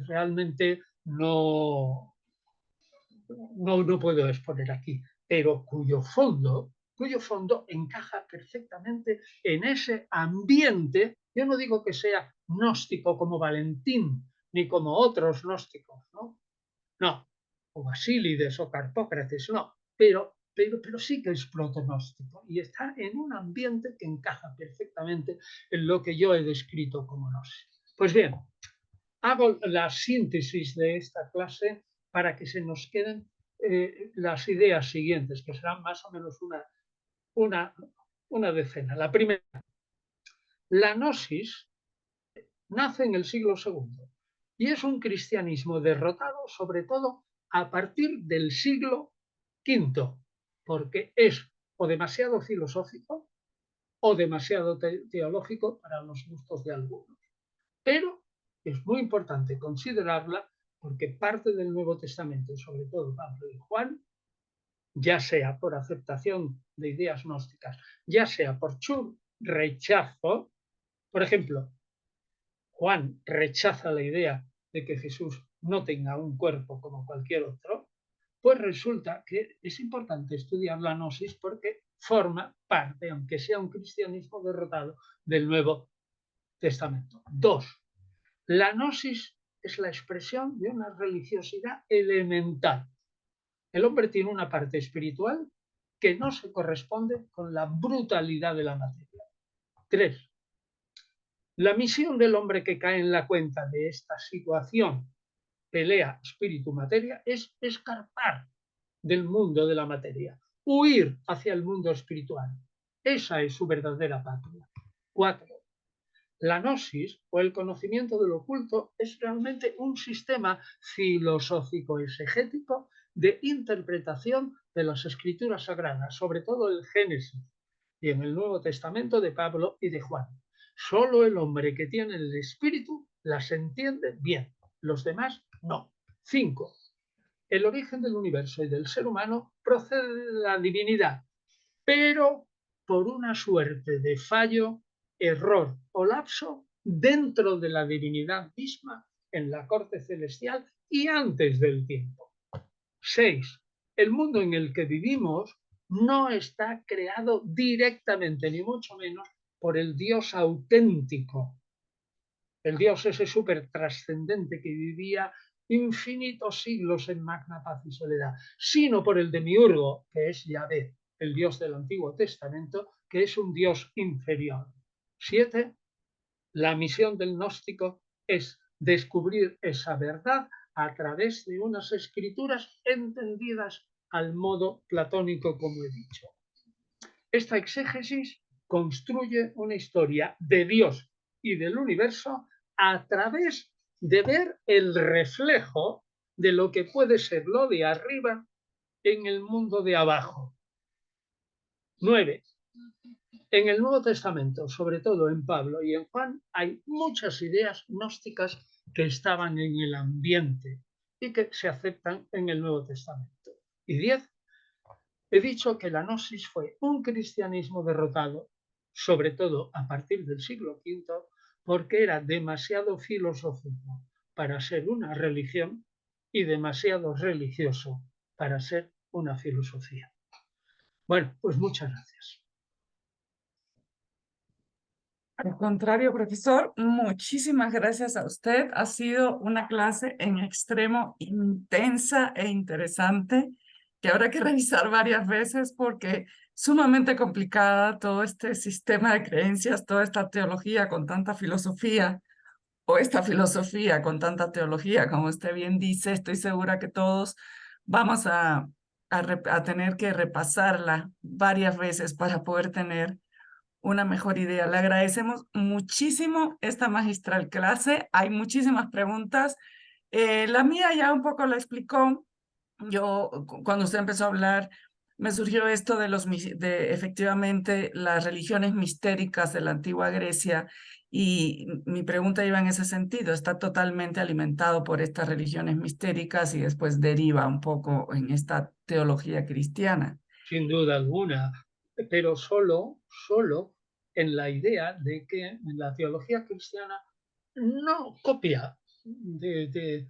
realmente no puedo exponer aquí, pero cuyo fondo encaja perfectamente en ese ambiente. Yo no digo que sea gnóstico como Valentín, ni como otros gnósticos, ¿no? No, o Basílides o Carpócrates, no, pero sí que es protonóstico y está en un ambiente que encaja perfectamente en lo que yo he descrito como gnosis. Pues bien, hago la síntesis de esta clase para que se nos queden las ideas siguientes, que serán más o menos una decena. La primera, la gnosis nace en el siglo II y es un cristianismo derrotado sobre todo a partir del siglo V, porque es o demasiado filosófico o demasiado teológico para los gustos de algunos. Pero es muy importante considerarla porque parte del Nuevo Testamento, sobre todo Pablo y Juan, ya sea por aceptación de ideas gnósticas, ya sea por su rechazo, por ejemplo, Juan rechaza la idea de que Jesús no tenga un cuerpo como cualquier otro, pues resulta que es importante estudiar la gnosis porque forma parte, aunque sea un cristianismo derrotado, del Nuevo Testamento. Dos, la gnosis es la expresión de una religiosidad elemental. El hombre tiene una parte espiritual que no se corresponde con la brutalidad de la materia. Tres, la misión del hombre que cae en la cuenta de esta situación, pelea espíritu-materia, es escapar del mundo de la materia, huir hacia el mundo espiritual. Esa es su verdadera patria. Cuatro, la gnosis o el conocimiento del oculto es realmente un sistema filosófico-exegético de interpretación de las escrituras sagradas, sobre todo el Génesis y en el Nuevo Testamento de Pablo y de Juan. Solo el hombre que tiene el espíritu las entiende bien, los demás no. 5. El origen del universo y del ser humano procede de la divinidad, pero por una suerte de fallo, error o lapso dentro de la divinidad misma, en la corte celestial y antes del tiempo. 6. El mundo en el que vivimos no está creado directamente, ni mucho menos, por el Dios auténtico. El Dios ese súper trascendente que vivía infinitos siglos en magna paz y soledad, sino por el demiurgo, que es Yahvé, el Dios del Antiguo Testamento, que es un Dios inferior. 7. La misión del gnóstico es descubrir esa verdad a través de unas escrituras entendidas al modo platónico, como he dicho. Esta exégesis construye una historia de Dios y del universo a través de ver el reflejo de lo que puede ser lo de arriba en el mundo de abajo. 9. En el Nuevo Testamento, sobre todo en Pablo y en Juan, hay muchas ideas gnósticas que estaban en el ambiente y que se aceptan en el Nuevo Testamento. Y 10. He dicho que la gnosis fue un cristianismo derrotado, sobre todo a partir del siglo V, porque era demasiado filosófico para ser una religión y demasiado religioso para ser una filosofía. Bueno, pues muchas gracias. Al contrario, profesor, muchísimas gracias a usted. Ha sido una clase en extremo intensa e interesante que habrá que revisar varias veces porque sumamente complicada todo este sistema de creencias, toda esta teología con tanta filosofía o esta filosofía con tanta teología, como usted bien dice. Estoy segura que todos vamos a tener que repasarla varias veces para poder tener una mejor idea. Le agradecemos muchísimo esta magistral clase. Hay muchísimas preguntas. La mía ya un poco la explicó. Yo, cuando usted empezó a hablar, me surgió esto de efectivamente las religiones mistéricas de la antigua Grecia, y mi pregunta iba en ese sentido. Está totalmente alimentado por estas religiones mistéricas y después deriva un poco en esta teología cristiana. Sin duda alguna, pero solo en la idea de que la teología cristiana no copia de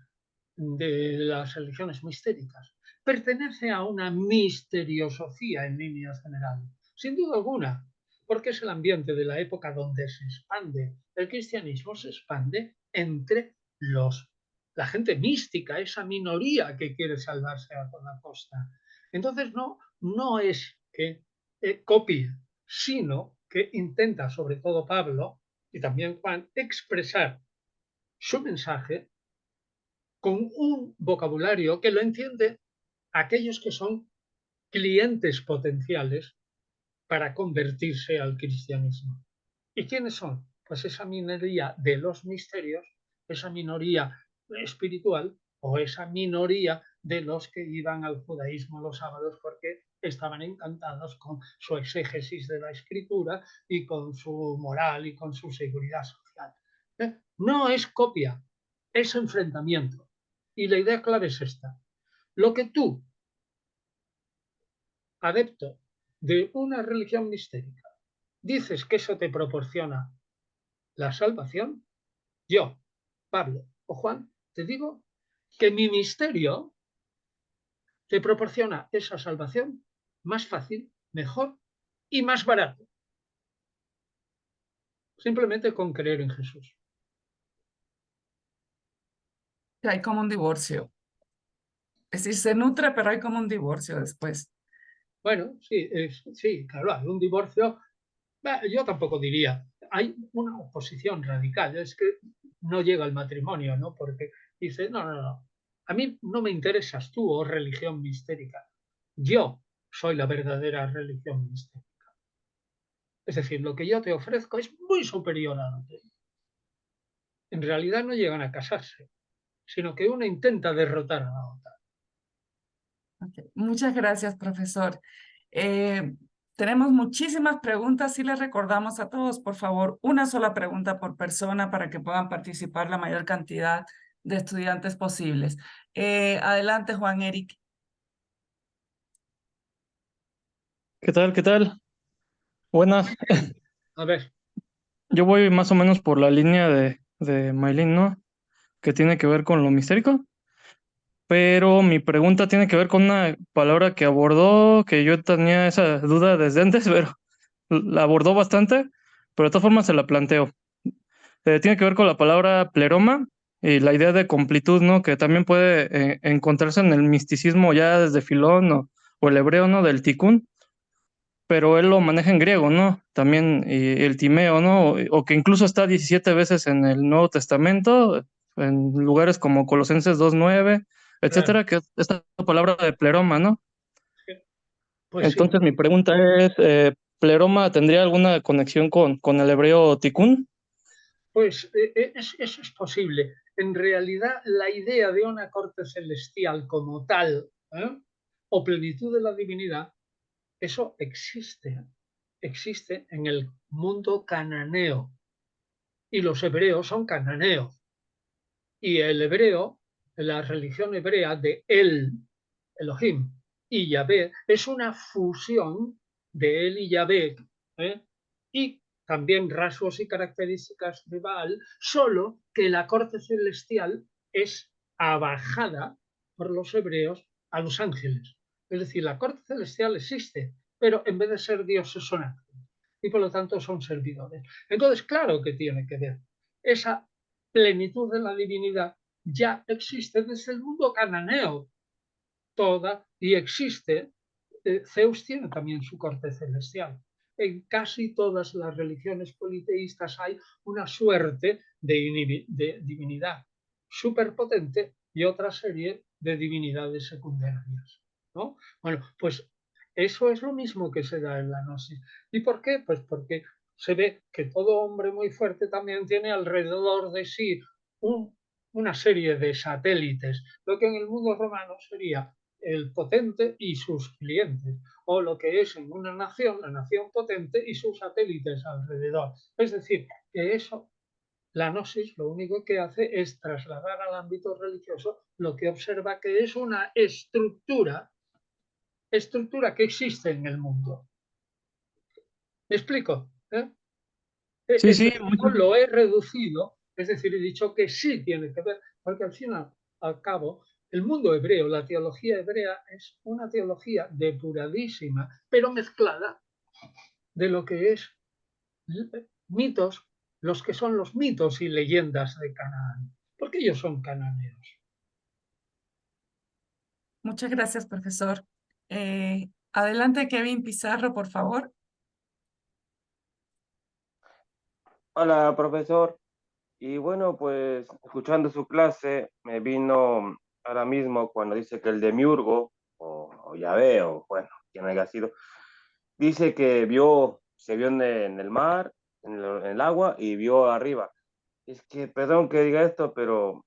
las religiones mistéricas, pertenece a una misteriosofía en líneas generales, sin duda alguna, porque es el ambiente de la época donde se expande el cristianismo, se expande entre la gente mística, esa minoría que quiere salvarse a toda costa. Entonces no es que copie, sino que intenta, sobre todo Pablo y también Juan, expresar su mensaje con un vocabulario que lo entiende aquellos que son clientes potenciales para convertirse al cristianismo. ¿Y quiénes son? Pues esa minoría de los misterios, esa minoría espiritual o esa minoría de los que iban al judaísmo los sábados porque estaban encantados con su exégesis de la escritura y con su moral y con su seguridad social. No es copia, es enfrentamiento. Y la idea clave es esta. Lo que tú, adepto de una religión mistérica, dices que eso te proporciona la salvación, yo, Pablo o Juan, te digo que mi misterio te proporciona esa salvación más fácil, mejor y más barato. Simplemente con creer en Jesús. Hay como un divorcio. Es decir, se nutre, pero hay como un divorcio después. Bueno, sí, sí, claro, hay un divorcio. Yo tampoco diría. Hay una oposición radical. Es que no llega al matrimonio, ¿no? Porque dice, no. A mí no me interesas tú, oh religión mistérica. Yo soy la verdadera religión mistérica. Es decir, lo que yo te ofrezco es muy superior a lo que. En realidad no llegan a casarse, sino que una intenta derrotar a la otra. Okay. Muchas gracias, profesor. Eh, Tenemos muchísimas preguntas y les recordamos a todos, por favor, una sola pregunta por persona para que puedan participar la mayor cantidad de estudiantes posibles. Adelante, Juan Eric. ¿Qué tal? ¿Qué tal? Buenas. A ver, Yo voy más o menos por la línea de Maylin, ¿no? Que tiene que ver con lo mistérico. Pero mi pregunta tiene que ver con una palabra que abordó, que yo tenía esa duda desde antes, pero la abordó bastante, pero de todas formas se la planteo. Tiene que ver con la palabra pleroma, y la idea de completud, ¿no? Que también puede encontrarse en el misticismo ya desde Filón o el hebreo, ¿no? Del Tikkun, pero él lo maneja en griego, ¿no? También y el Timeo, ¿no? O que incluso está 17 veces en el Nuevo Testamento, en lugares como Colosenses 2:9, Claro, etcétera, que es esta palabra de pleroma, ¿no? pues sí. Entonces mi pregunta es, ¿pleroma tendría alguna conexión con el hebreo Tikkun? Pues eso es posible. En realidad, la idea de una corte celestial como tal, ¿eh? O plenitud de la divinidad, eso existe. Existe en el mundo cananeo. Y los hebreos son cananeos. Y el hebreo, la religión hebrea de Elohim y Yahvé, es una fusión de él y Yahvé, ¿eh? Y también rasgos y características de Baal, solo que la corte celestial es abajada por los hebreos a los ángeles. Es decir, la corte celestial existe, pero en vez de ser dioses son ángeles y por lo tanto son servidores. Entonces, claro que tiene que ver. Esa plenitud de la divinidad ya existe desde el mundo cananeo, toda, y existe. Zeus tiene también su corte celestial. En casi todas las religiones politeístas hay una suerte de divinidad superpotente y otra serie de divinidades secundarias, ¿no? Bueno, pues eso es lo mismo que se da en la gnosis. ¿Y por qué? Pues porque se ve que todo hombre muy fuerte también tiene alrededor de sí un, una serie de satélites, lo que en el mundo romano sería el potente y sus clientes, o lo que es en una nación, la nación potente y sus satélites alrededor. Es decir, que eso, la gnosis lo único que hace es trasladar al ámbito religioso lo que observa que es una estructura que existe en el mundo. ¿Me explico? Sí, El sí, plano lo he reducido, es decir, he dicho que sí tiene que ver, porque al final, al cabo, el mundo hebreo, la teología hebrea es una teología depuradísima, pero mezclada de lo que es mitos, los que son los mitos y leyendas de Canaán, porque ellos son cananeos. Muchas gracias, profesor. Adelante, Kevin Pizarro, por favor. Hola, profesor. Y bueno, pues escuchando su clase, me vino ahora mismo cuando dice que el demiurgo, o Yahvé, o bueno, quien haya sido, dice que se vio en el mar, en el agua, y vio arriba. Es que, perdón que diga esto, pero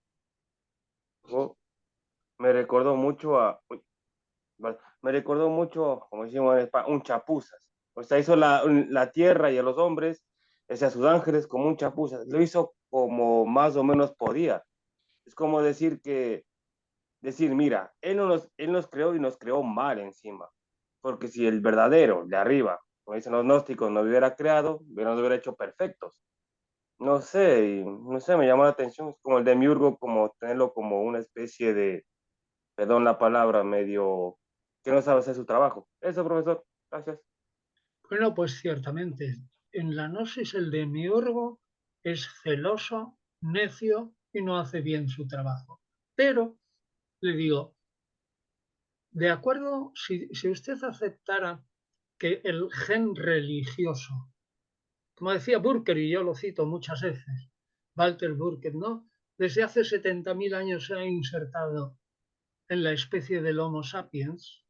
oh, me recordó mucho uy, vale, me recordó mucho, como decimos en España, un chapuzas. O sea, hizo la tierra y a los hombres, o sea, a sus ángeles como un chapuzas. Lo hizo como más o menos podía. Es como decir, mira, él nos creó y nos creó mal encima. Porque si el verdadero, de arriba, como dicen los gnósticos, nos hubiera creado, nos hubiera hecho perfectos. No sé, no sé, me llamó la atención. Es como el demiurgo, como tenerlo como una especie de, perdón la palabra, medio que no sabe hacer su trabajo. Eso, profesor. Gracias. Bueno, pues ciertamente, en la gnosis el demiurgo es celoso, necio y no hace bien su trabajo. Pero, le digo, de acuerdo, si usted aceptara que el gen religioso, como decía Burker, y yo lo cito muchas veces, Walter Burker, ¿no? Desde hace 70.000 años se ha insertado en la especie del Homo sapiens,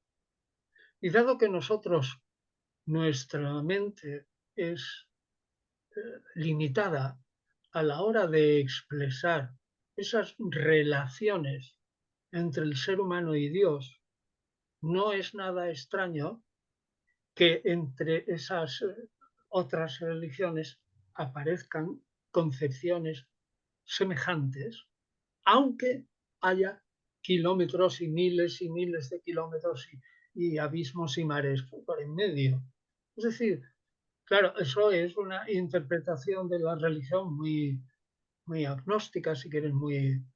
y dado que nosotros, nuestra mente es limitada a la hora de expresar esas relaciones entre el ser humano y Dios, no es nada extraño que entre esas otras religiones aparezcan concepciones semejantes, aunque haya kilómetros y miles de kilómetros y abismos y mares por en medio. Es decir, claro, eso es una interpretación de la religión muy agnóstica, si quieres, muy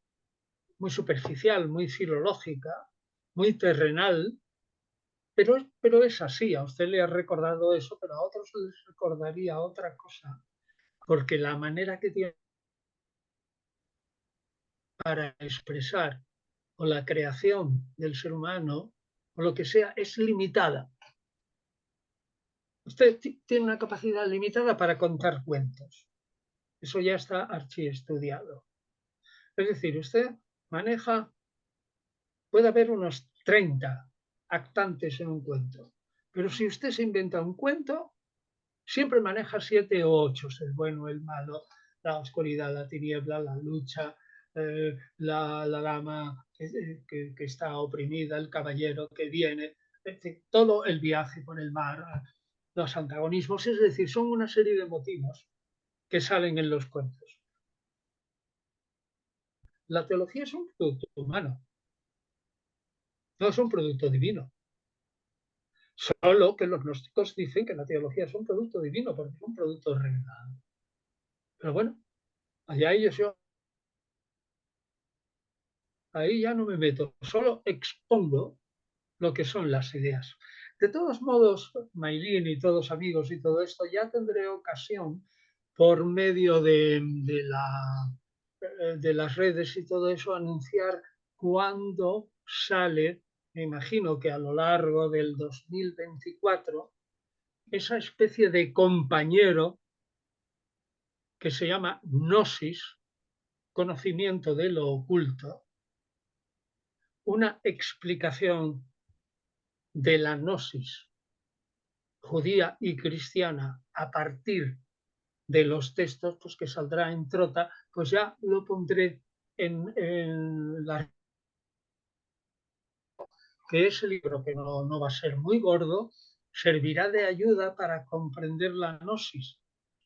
superficial, muy filológica, muy terrenal, pero es así. A usted le ha recordado eso, pero a otros les recordaría otra cosa, porque la manera que tiene para expresar o la creación del ser humano o lo que sea es limitada. Usted tiene una capacidad limitada para contar cuentos. Eso ya está archiestudiado. Es decir, usted maneja, puede haber unos 30 actantes en un cuento, pero si usted se inventa un cuento, siempre maneja 7 o 8, el bueno, el malo, la oscuridad, la tiniebla, la lucha, la dama que está oprimida, el caballero que viene, es decir, todo el viaje por el mar, los antagonismos, es decir, son una serie de motivos que salen en los cuentos. La teología es un producto humano, no es un producto divino. Solo que los gnósticos dicen que la teología es un producto divino porque es un producto revelado. Pero bueno, allá ellos, yo ahí ya no me meto, solo expongo lo que son las ideas. De todos modos, Maylin y todos amigos y todo esto, ya tendré ocasión por medio de las redes y todo eso, anunciar cuándo sale, me imagino que a lo largo del 2024, esa especie de compañero que se llama Gnosis, conocimiento de lo oculto, una explicación de la gnosis judía y cristiana a partir de los textos pues, que saldrá en Trota, pues ya lo pondré en la... que ese libro, que no va a ser muy gordo, servirá de ayuda para comprender la gnosis.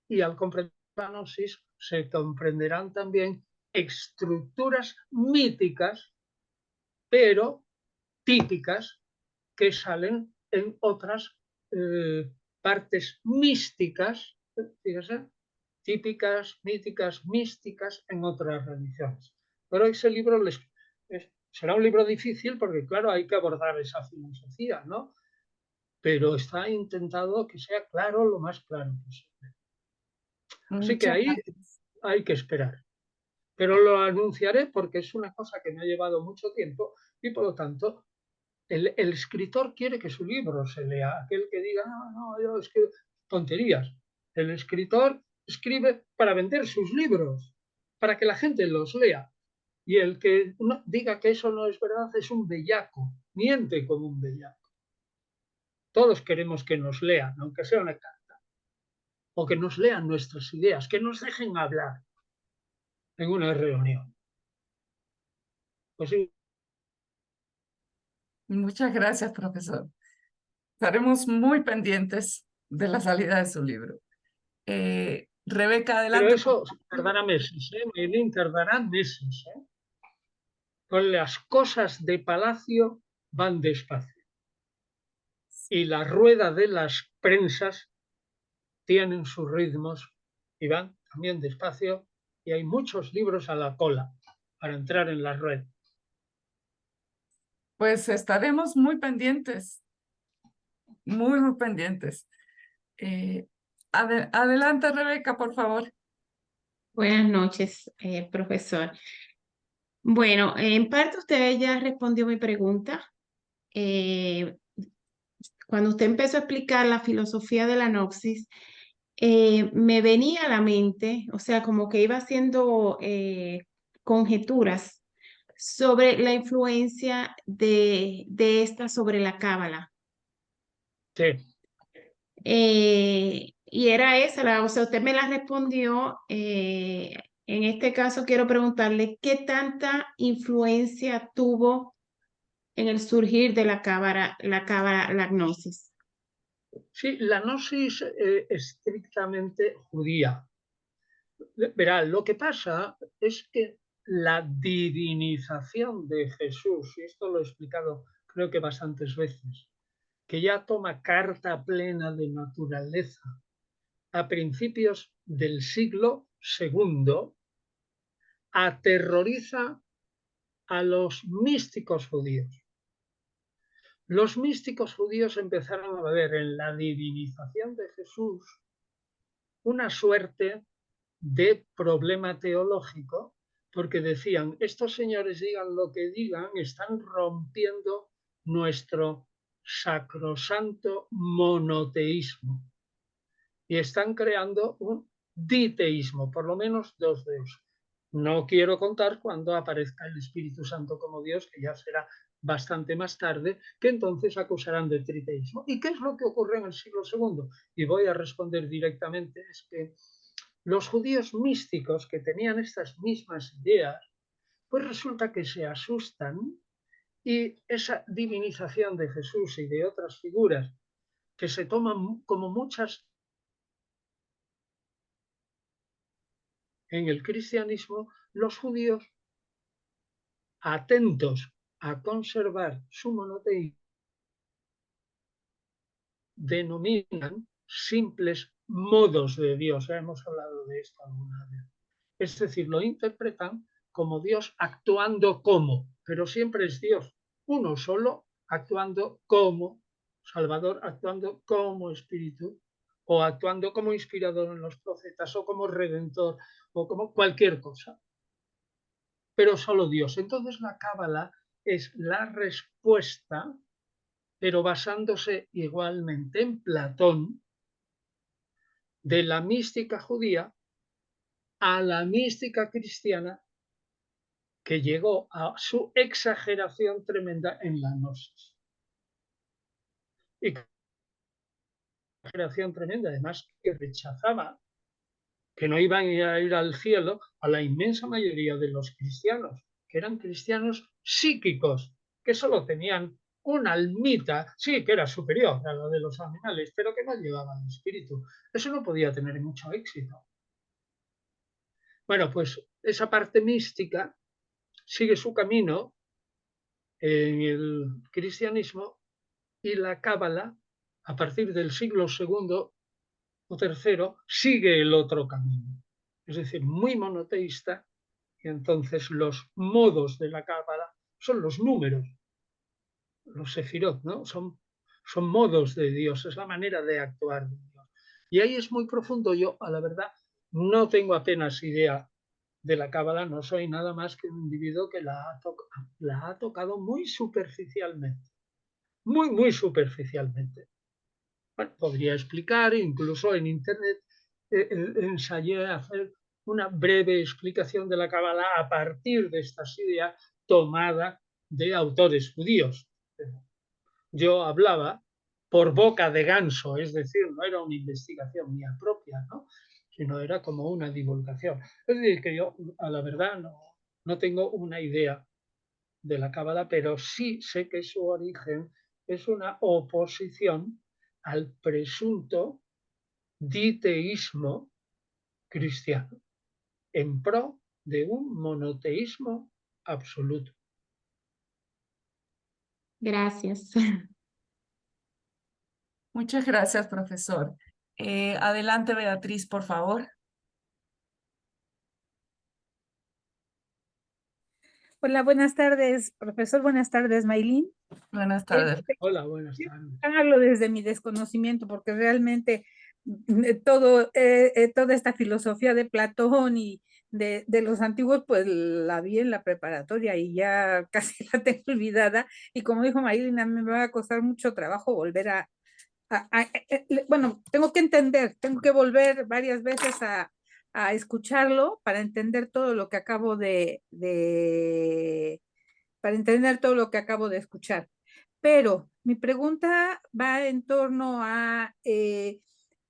Y al comprender la gnosis se comprenderán también estructuras míticas, pero típicas, que salen en otras partes místicas, fíjese, típicas, míticas, místicas en otras religiones. Pero ese libro será un libro difícil porque, claro, hay que abordar esa filosofía, ¿no? Pero está intentado que sea claro lo más claro posible. Así que Muchas ahí gracias. hay que esperar. Pero lo anunciaré porque es una cosa que me ha llevado mucho tiempo y, por lo tanto, el escritor quiere que su libro se lea. Aquel que diga, no, yo escribo tonterías. El escritor escribe para vender sus libros, para que la gente los lea. Y el que diga que eso no es verdad es un bellaco, miente como un bellaco. Todos queremos que nos lean, aunque sea una carta, o que nos lean nuestras ideas, que nos dejen hablar en una reunión. Pues sí. Muchas gracias, profesor. Estaremos muy pendientes de la salida de su libro. Rebeca, Pero adelante. eso tardará meses, Maylin, tardará meses. Con las cosas de palacio van despacio. Y la rueda de las prensas tienen sus ritmos y van también despacio. Y hay muchos libros a la cola para entrar en la red. Pues estaremos muy pendientes, muy pendientes. Adelante, Rebeca, por favor. Buenas noches, profesor. Bueno, en parte usted ya respondió mi pregunta. Cuando usted empezó a explicar la filosofía de la Gnosis, me venía a la mente, o sea, como que iba haciendo conjeturas sobre la influencia de esta sobre la Cábala. Sí. Y era esa, o sea, usted me la respondió. En este caso quiero preguntarle qué tanta influencia tuvo en el surgir de la gnosis. Sí, la gnosis estrictamente judía. Verá, lo que pasa es que la divinización de Jesús, y esto lo he explicado creo que bastantes veces, que ya toma carta plena de naturaleza a principios del siglo II, aterroriza a los místicos judíos. Los místicos judíos empezaron a ver en la divinización de Jesús una suerte de problema teológico porque decían, estos señores digan lo que digan, están rompiendo nuestro sacrosanto monoteísmo y están creando un diteísmo, por lo menos dos Dios. No quiero contar cuando aparezca el Espíritu Santo como Dios, que ya será bastante más tarde, que entonces acusarán de triteísmo. ¿Y qué es lo que ocurre en el siglo II? Y voy a responder directamente, es que los judíos místicos que tenían estas mismas ideas, pues resulta que se asustan y esa divinización de Jesús y de otras figuras que se toman como muchas en el cristianismo, los judíos, atentos a conservar su monoteísmo, denominan simples modos de Dios. Ya hemos hablado de esto alguna vez. Es decir, lo interpretan como Dios actuando como, pero siempre es Dios, uno solo actuando como Salvador, actuando como Espíritu, o actuando como inspirador en los profetas, o como Redentor, o como cualquier cosa. Pero solo Dios. Entonces la Cábala es la respuesta, pero basándose igualmente en Platón, de la mística judía a la mística cristiana, que llegó a su exageración tremenda en la gnosis. Y exageración tremenda, además, que rechazaba que no iban a ir al cielo a la inmensa mayoría de los cristianos, que eran cristianos psíquicos, que solo tenían una almita, sí, que era superior a la de los animales, pero que no llevaba el espíritu. Eso no podía tener mucho éxito. Bueno, pues esa parte mística sigue su camino en el cristianismo y la Cábala, a partir del siglo II o III, sigue el otro camino. Es decir, muy monoteísta, y entonces los modos de la Cábala son los números, los sefirot, ¿no? Son modos de Dios, es la manera de actuar de Dios. Y ahí es muy profundo. Yo, a la verdad, no tengo apenas idea de la Cábala, no soy nada más que un individuo que la ha tocado muy superficialmente, muy superficialmente. Bueno, podría explicar, incluso en Internet ensayé a hacer una breve explicación de la Cábala a partir de estas ideas tomadas de autores judíos. Yo hablaba por boca de ganso, es decir, no era una investigación mía propia, ¿no? Sino era como una divulgación. Es decir, que yo, a la verdad, no tengo una idea de la Cábala, pero sí sé que su origen es una oposición al presunto diteísmo cristiano, en pro de un monoteísmo absoluto. Gracias. Muchas gracias, profesor. Adelante, Beatriz, por favor. Hola, buenas tardes, profesor. Buenas tardes, Maylin. Buenas tardes. Hola, buenas tardes. Hablo desde mi desconocimiento, porque realmente toda esta filosofía de Platón y de los antiguos, pues la vi en la preparatoria y ya casi la tengo olvidada. Y como dijo Maylin, a mí me va a costar mucho trabajo volver bueno, tengo que entender, tengo que volver varias veces a escucharlo para entender todo lo que acabo para entender todo lo que acabo de escuchar. Pero mi pregunta va en torno a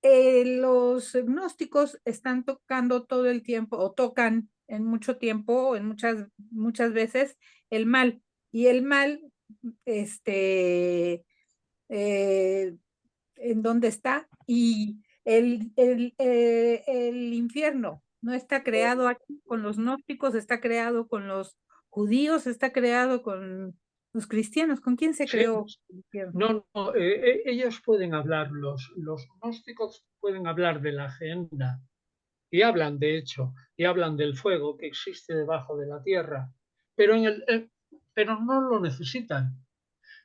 los gnósticos están tocando todo el tiempo, o tocan en mucho tiempo, en muchas veces, el mal. Y el mal, en dónde está, y el infierno no está creado aquí con los gnósticos, está creado con los judíos, está creado con los cristianos. ¿Con quién se Sí, creó el infierno? no, ellos pueden hablar, los gnósticos pueden hablar de la agenda y hablan, de hecho, y hablan del fuego que existe debajo de la tierra, pero, pero no lo necesitan,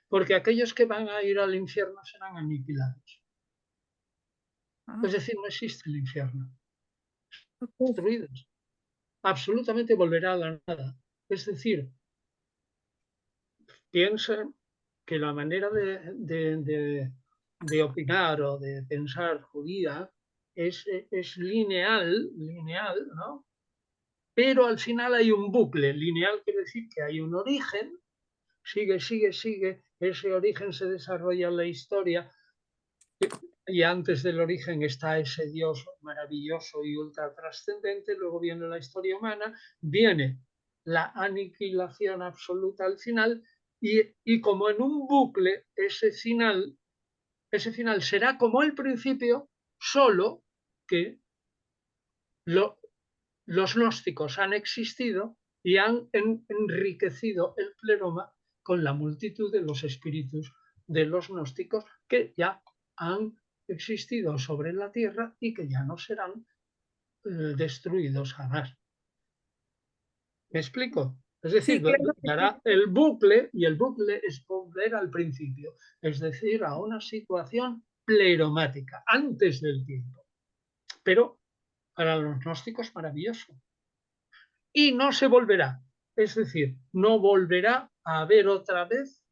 porque aquellos que van a ir al infierno serán aniquilados. Ah, Es decir, no existe el infierno, ok. destruidos. absolutamente volverá a la nada. Es decir, piensen que la manera de opinar o de pensar judía es lineal, ¿no? Pero al final hay un bucle. Lineal quiere decir que hay un origen, sigue, ese origen se desarrolla en la historia y antes del origen está ese Dios maravilloso y ultra trascendente, luego viene la historia humana, viene la aniquilación absoluta al final y como en un bucle ese final será como el principio, solo que los gnósticos han existido y han enriquecido el pleroma con la multitud de los espíritus de los gnósticos que ya han existido sobre la tierra y que ya no serán destruidos jamás. ¿Me explico? Es decir, Sí, claro que sí. dará el bucle y el bucle es volver al principio, es decir, a una situación pleromática, antes del tiempo. Pero para los gnósticos maravilloso. Y no se volverá. Es decir, no volverá a haber otra vez,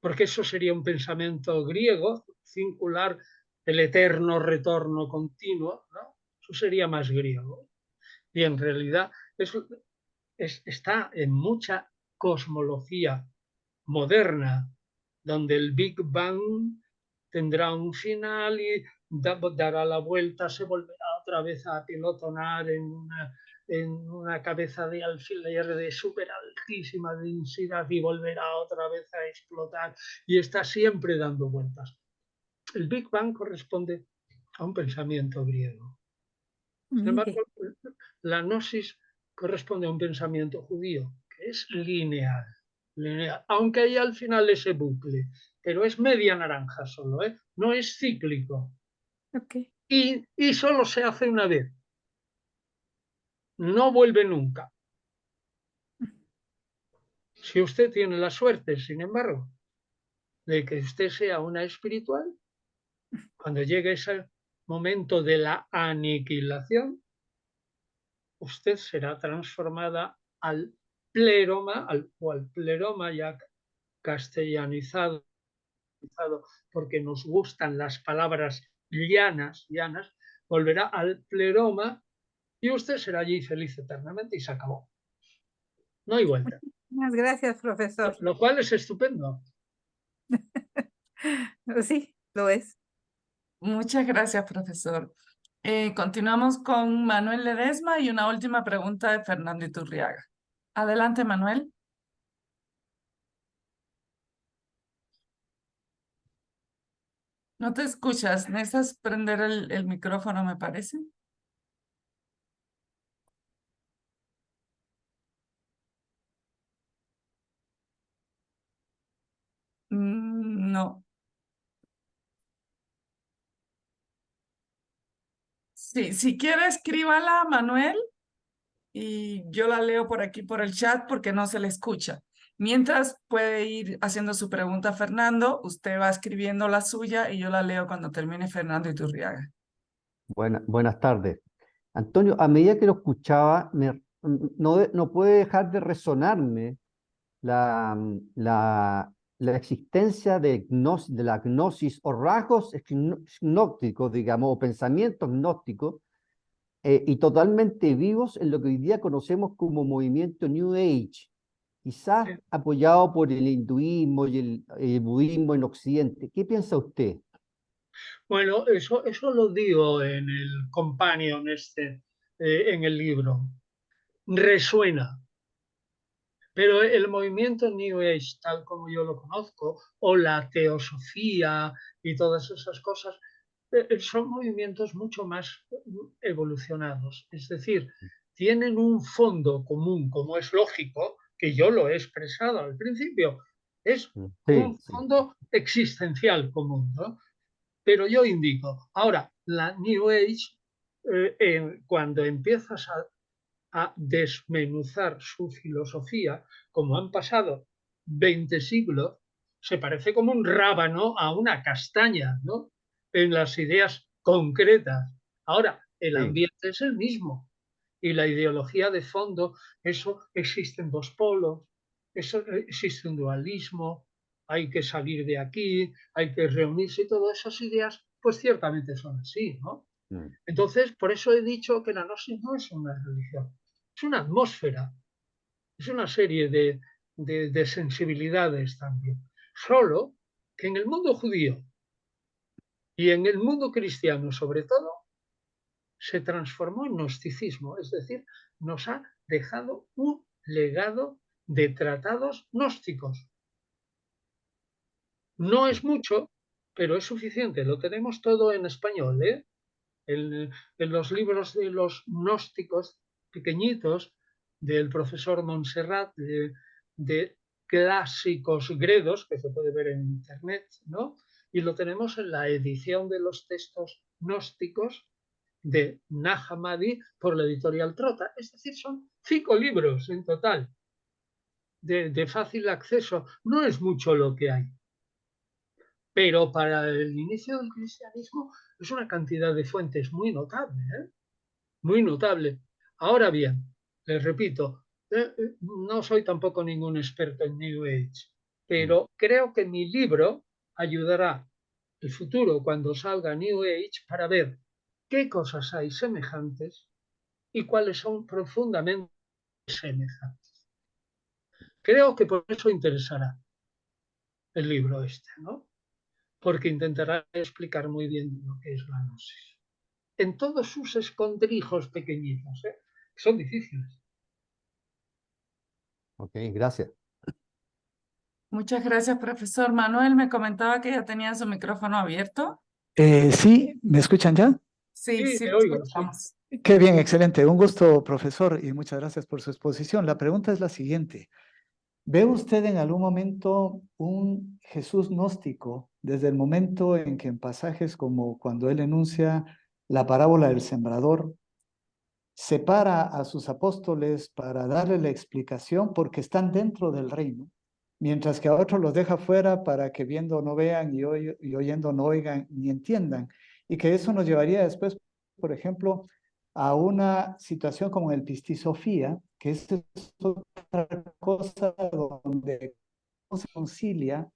porque eso sería un pensamiento griego, singular, el eterno retorno continuo, ¿no? Eso sería más griego. Y en realidad está en mucha cosmología moderna, donde el Big Bang tendrá un final y dará la vuelta, se volverá otra vez a pilotonar en una cabeza de alfiler de súper altísima densidad y volverá otra vez a explotar y está siempre dando vueltas. El Big Bang corresponde a un pensamiento griego. Sin embargo, Mire, la gnosis corresponde a un pensamiento judío, que es lineal, aunque hay al final ese bucle, pero es media naranja solo, no es cíclico. ok. Y solo se hace una vez, no vuelve nunca. Si usted tiene la suerte, sin embargo, de que usted sea una espiritual, cuando llegue ese momento de la aniquilación, usted será transformada al pleroma, o al pleroma ya castellanizado, porque nos gustan las palabras llanas, volverá al pleroma y usted será allí feliz eternamente y se acabó. No hay vuelta. Muchas gracias, profesor. Lo cual es estupendo. Sí, lo es. Muchas gracias, profesor. Continuamos con Manuel Ledesma y una última pregunta de Fernando Iturriaga. Adelante, Manuel. No te escuchas. ¿Necesitas prender el micrófono, me parece? No. Sí, si quiere, escríbala, Manuel, y yo la leo por aquí por el chat porque no se le escucha. Mientras puede ir haciendo su pregunta a Fernando, usted va escribiendo la suya y yo la leo cuando termine Fernando Iturriaga. Buenas tardes. Antonio, a medida que lo escuchaba, no puede dejar de resonarme la existencia de la gnosis o rasgos gnósticos, digamos, o pensamientos gnósticos, y totalmente vivos en lo que hoy día conocemos como movimiento New Age, quizás apoyado por el hinduismo y el budismo en Occidente. ¿Qué piensa usted? Bueno, eso lo digo en el companion en el libro. Resuena. Pero el movimiento New Age, tal como yo lo conozco, o la teosofía y todas esas cosas, son movimientos mucho más evolucionados. Es decir, tienen un fondo común, como es lógico, que yo lo he expresado al principio. Es un Sí, fondo existencial común, ¿no? Pero yo indico, ahora, la New Age, cuando empiezas a desmenuzar su filosofía, como han pasado 20 siglos, se parece como un rábano a una castaña, ¿no? En las ideas concretas. Ahora, el sí. ambiente es el mismo y la ideología de fondo, eso existen dos polos, eso existe un dualismo, hay que salir de aquí, hay que reunirse y todas esas ideas, pues ciertamente son así, ¿no? Entonces, por eso he dicho que la gnosis no es una religión, es una atmósfera, es una serie de sensibilidades también. Solo que en el mundo judío y en el mundo cristiano, sobre todo, se transformó en gnosticismo, es decir, nos ha dejado un legado de tratados gnósticos. No es mucho, pero es suficiente. Lo tenemos todo en español, ¿eh? En los libros de los gnósticos pequeñitos del profesor Montserrat, de clásicos griegos, que se puede ver en internet, ¿no? Y lo tenemos en la edición de los textos gnósticos de Nag Hammadi por la editorial Trota. Es decir, son 5 libros en total de fácil acceso. No es mucho lo que hay. Pero para el inicio del cristianismo es una cantidad de fuentes muy notable, ¿eh? Muy notable. Ahora bien, les repito, no soy tampoco ningún experto en New Age, pero creo que mi libro ayudará el futuro cuando salga New Age para ver qué cosas hay semejantes y cuáles son profundamente semejantes. Creo que por eso interesará el libro este, ¿no? Porque intentará explicar muy bien lo que es la gnosis. En todos sus escondrijos pequeñitos, ¿eh? Son difíciles. Ok, gracias. Muchas gracias, profesor. Manuel me comentaba que ya tenía su micrófono abierto. Sí, ¿me escuchan ya? Sí, Sí, sí, te lo oigo, sí. escuchamos. Qué bien, excelente. Un gusto, profesor, y muchas gracias por su exposición. La pregunta es la siguiente. ¿Ve usted en algún momento un Jesús gnóstico desde el momento en que en pasajes como cuando él enuncia la parábola del sembrador, separa a sus apóstoles para darle la explicación porque están dentro del reino, mientras que a otros los deja fuera para que viendo no vean y oyendo no oigan ni entiendan? Y que eso nos llevaría después, por ejemplo, a una situación como el Pistisofía, que es otra cosa donde se concilia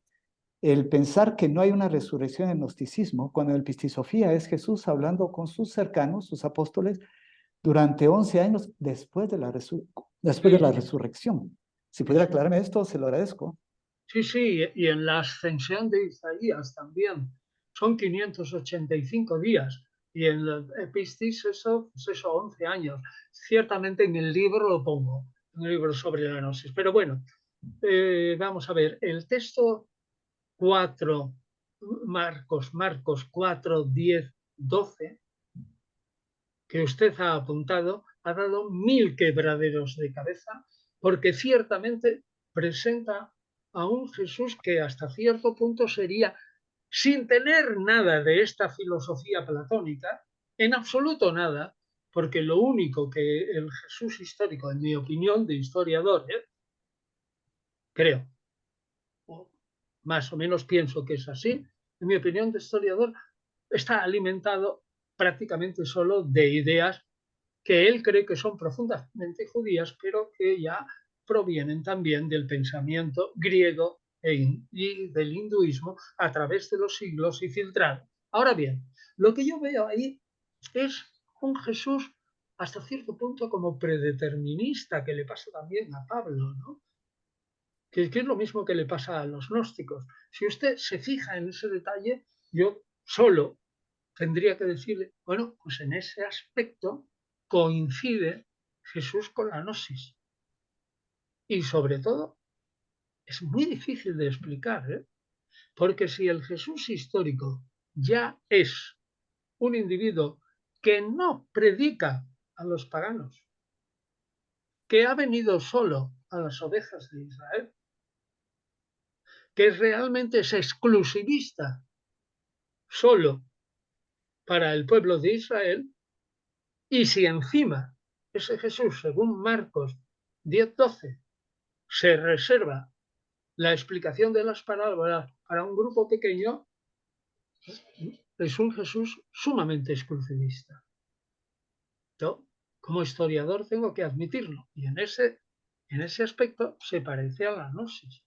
el pensar que no hay una resurrección en gnosticismo, cuando el Pistisofía es Jesús hablando con sus cercanos, sus apóstoles, durante 11 años después de la resurrección. Si pudiera aclararme esto, se lo agradezco. Sí, sí, y en la ascensión de Isaías también. Son 585 días. Y en el Epistis eso, pues eso, 11 años. Ciertamente en el libro lo pongo, en el libro sobre la gnosis. Pero bueno, vamos a ver, el texto 4, Marcos 4, 10, 12, que usted ha apuntado, ha dado 1000 quebraderos de cabeza, porque ciertamente presenta a un Jesús que hasta cierto punto sería, sin tener nada de esta filosofía platónica, en absoluto nada, porque lo único que el Jesús histórico, en mi opinión de historiador, creo, o más o menos pienso que es así, en mi opinión de historiador, está alimentado prácticamente solo de ideas que él cree que son profundamente judías, pero que ya provienen también del pensamiento griego y del hinduismo a través de los siglos y filtrado. Ahora bien, lo que yo veo ahí es un Jesús hasta cierto punto como predeterminista, que le pasa también a Pablo, ¿no? Que es lo mismo que le pasa a los gnósticos. Si usted se fija en ese detalle, yo solo tendría que decirle, bueno, pues en ese aspecto coincide Jesús con la gnosis. Y sobre todo, es muy difícil de explicar, ¿eh? Porque si el Jesús histórico ya es un individuo que no predica a los paganos, que ha venido solo a las ovejas de Israel, que realmente es exclusivista solo para el pueblo de Israel, y si encima ese Jesús, según Marcos 10:12, se reserva la explicación de las parábolas para un grupo pequeño, es un Jesús sumamente exclusivista, ¿no? como historiador tengo que admitirlo. Y en ese aspecto se parece a la gnosis.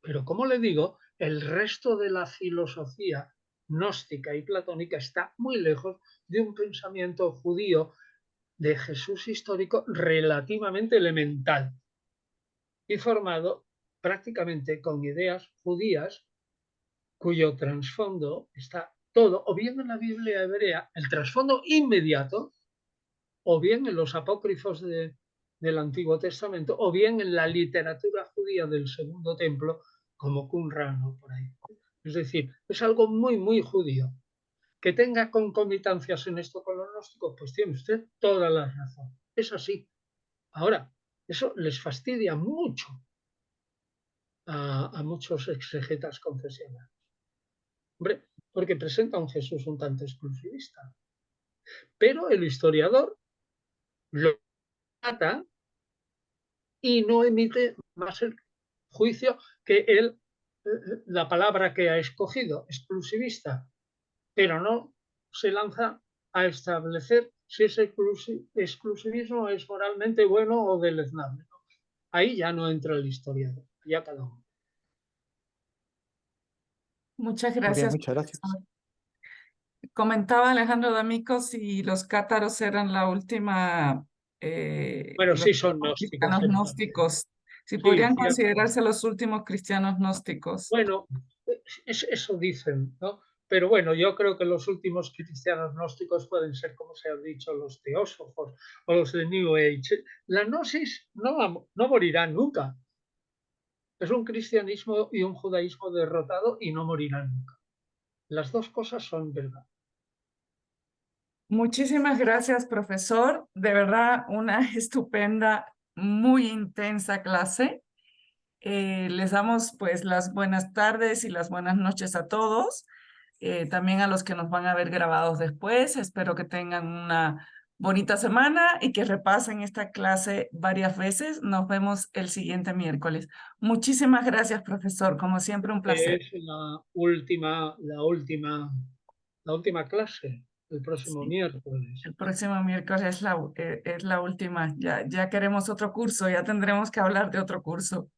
Pero como le digo, el resto de la filosofía gnóstica y platónica está muy lejos de un pensamiento judío de Jesús histórico relativamente elemental y formado prácticamente con ideas judías cuyo trasfondo está todo o bien en la Biblia hebrea, el trasfondo inmediato, o bien en los apócrifos del Antiguo Testamento, o bien en la literatura judía del Segundo Templo, como Qumran o por ahí. Es decir, es algo muy, muy judío. Que tenga concomitancias en esto con los gnósticos, pues tiene usted toda la razón. Es así. Ahora, eso les fastidia mucho a muchos exegetas confesionales. Hombre, porque presenta a un Jesús un tanto exclusivista. Pero el historiador lo trata y no emite más el juicio que él, la palabra que ha escogido, exclusivista, pero no se lanza a establecer si ese exclusivismo es moralmente bueno o deleznable. Ahí ya no entra el historiador, ya cada uno. Muchas Muy bien, gracias, muchas gracias. profesor. Comentaba Alejandro D'Amico si los cátaros eran la última, Bueno, los sí son últimos gnósticos. cristianos gnósticos, si Sí, podrían cierto. considerarse los últimos cristianos gnósticos. Bueno, eso dicen, ¿no? Pero bueno, yo creo que los últimos cristianos gnósticos pueden ser, como se ha dicho, los teósofos o los de New Age. La gnosis no morirá nunca. Es un cristianismo y un judaísmo derrotado y no morirá nunca. Las dos cosas son verdad. Muchísimas gracias, profesor. De verdad, una estupenda, muy intensa clase. Les damos pues las buenas tardes y las buenas noches a todos. También a los que nos van a ver grabados después. Espero que tengan una bonita semana y que repasen esta clase varias veces. Nos vemos el siguiente miércoles. Muchísimas gracias, profesor. Como siempre, un placer. Es la última clase, el próximo Sí. miércoles. El próximo miércoles es la última. Ya queremos otro curso, ya tendremos que hablar de otro curso.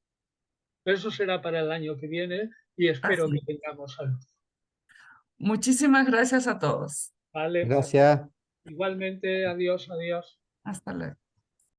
Eso será para el año que viene y espero Así. que tengamos salud. Muchísimas gracias a todos. Vale. Gracias. Igualmente, adiós, adiós. Hasta luego.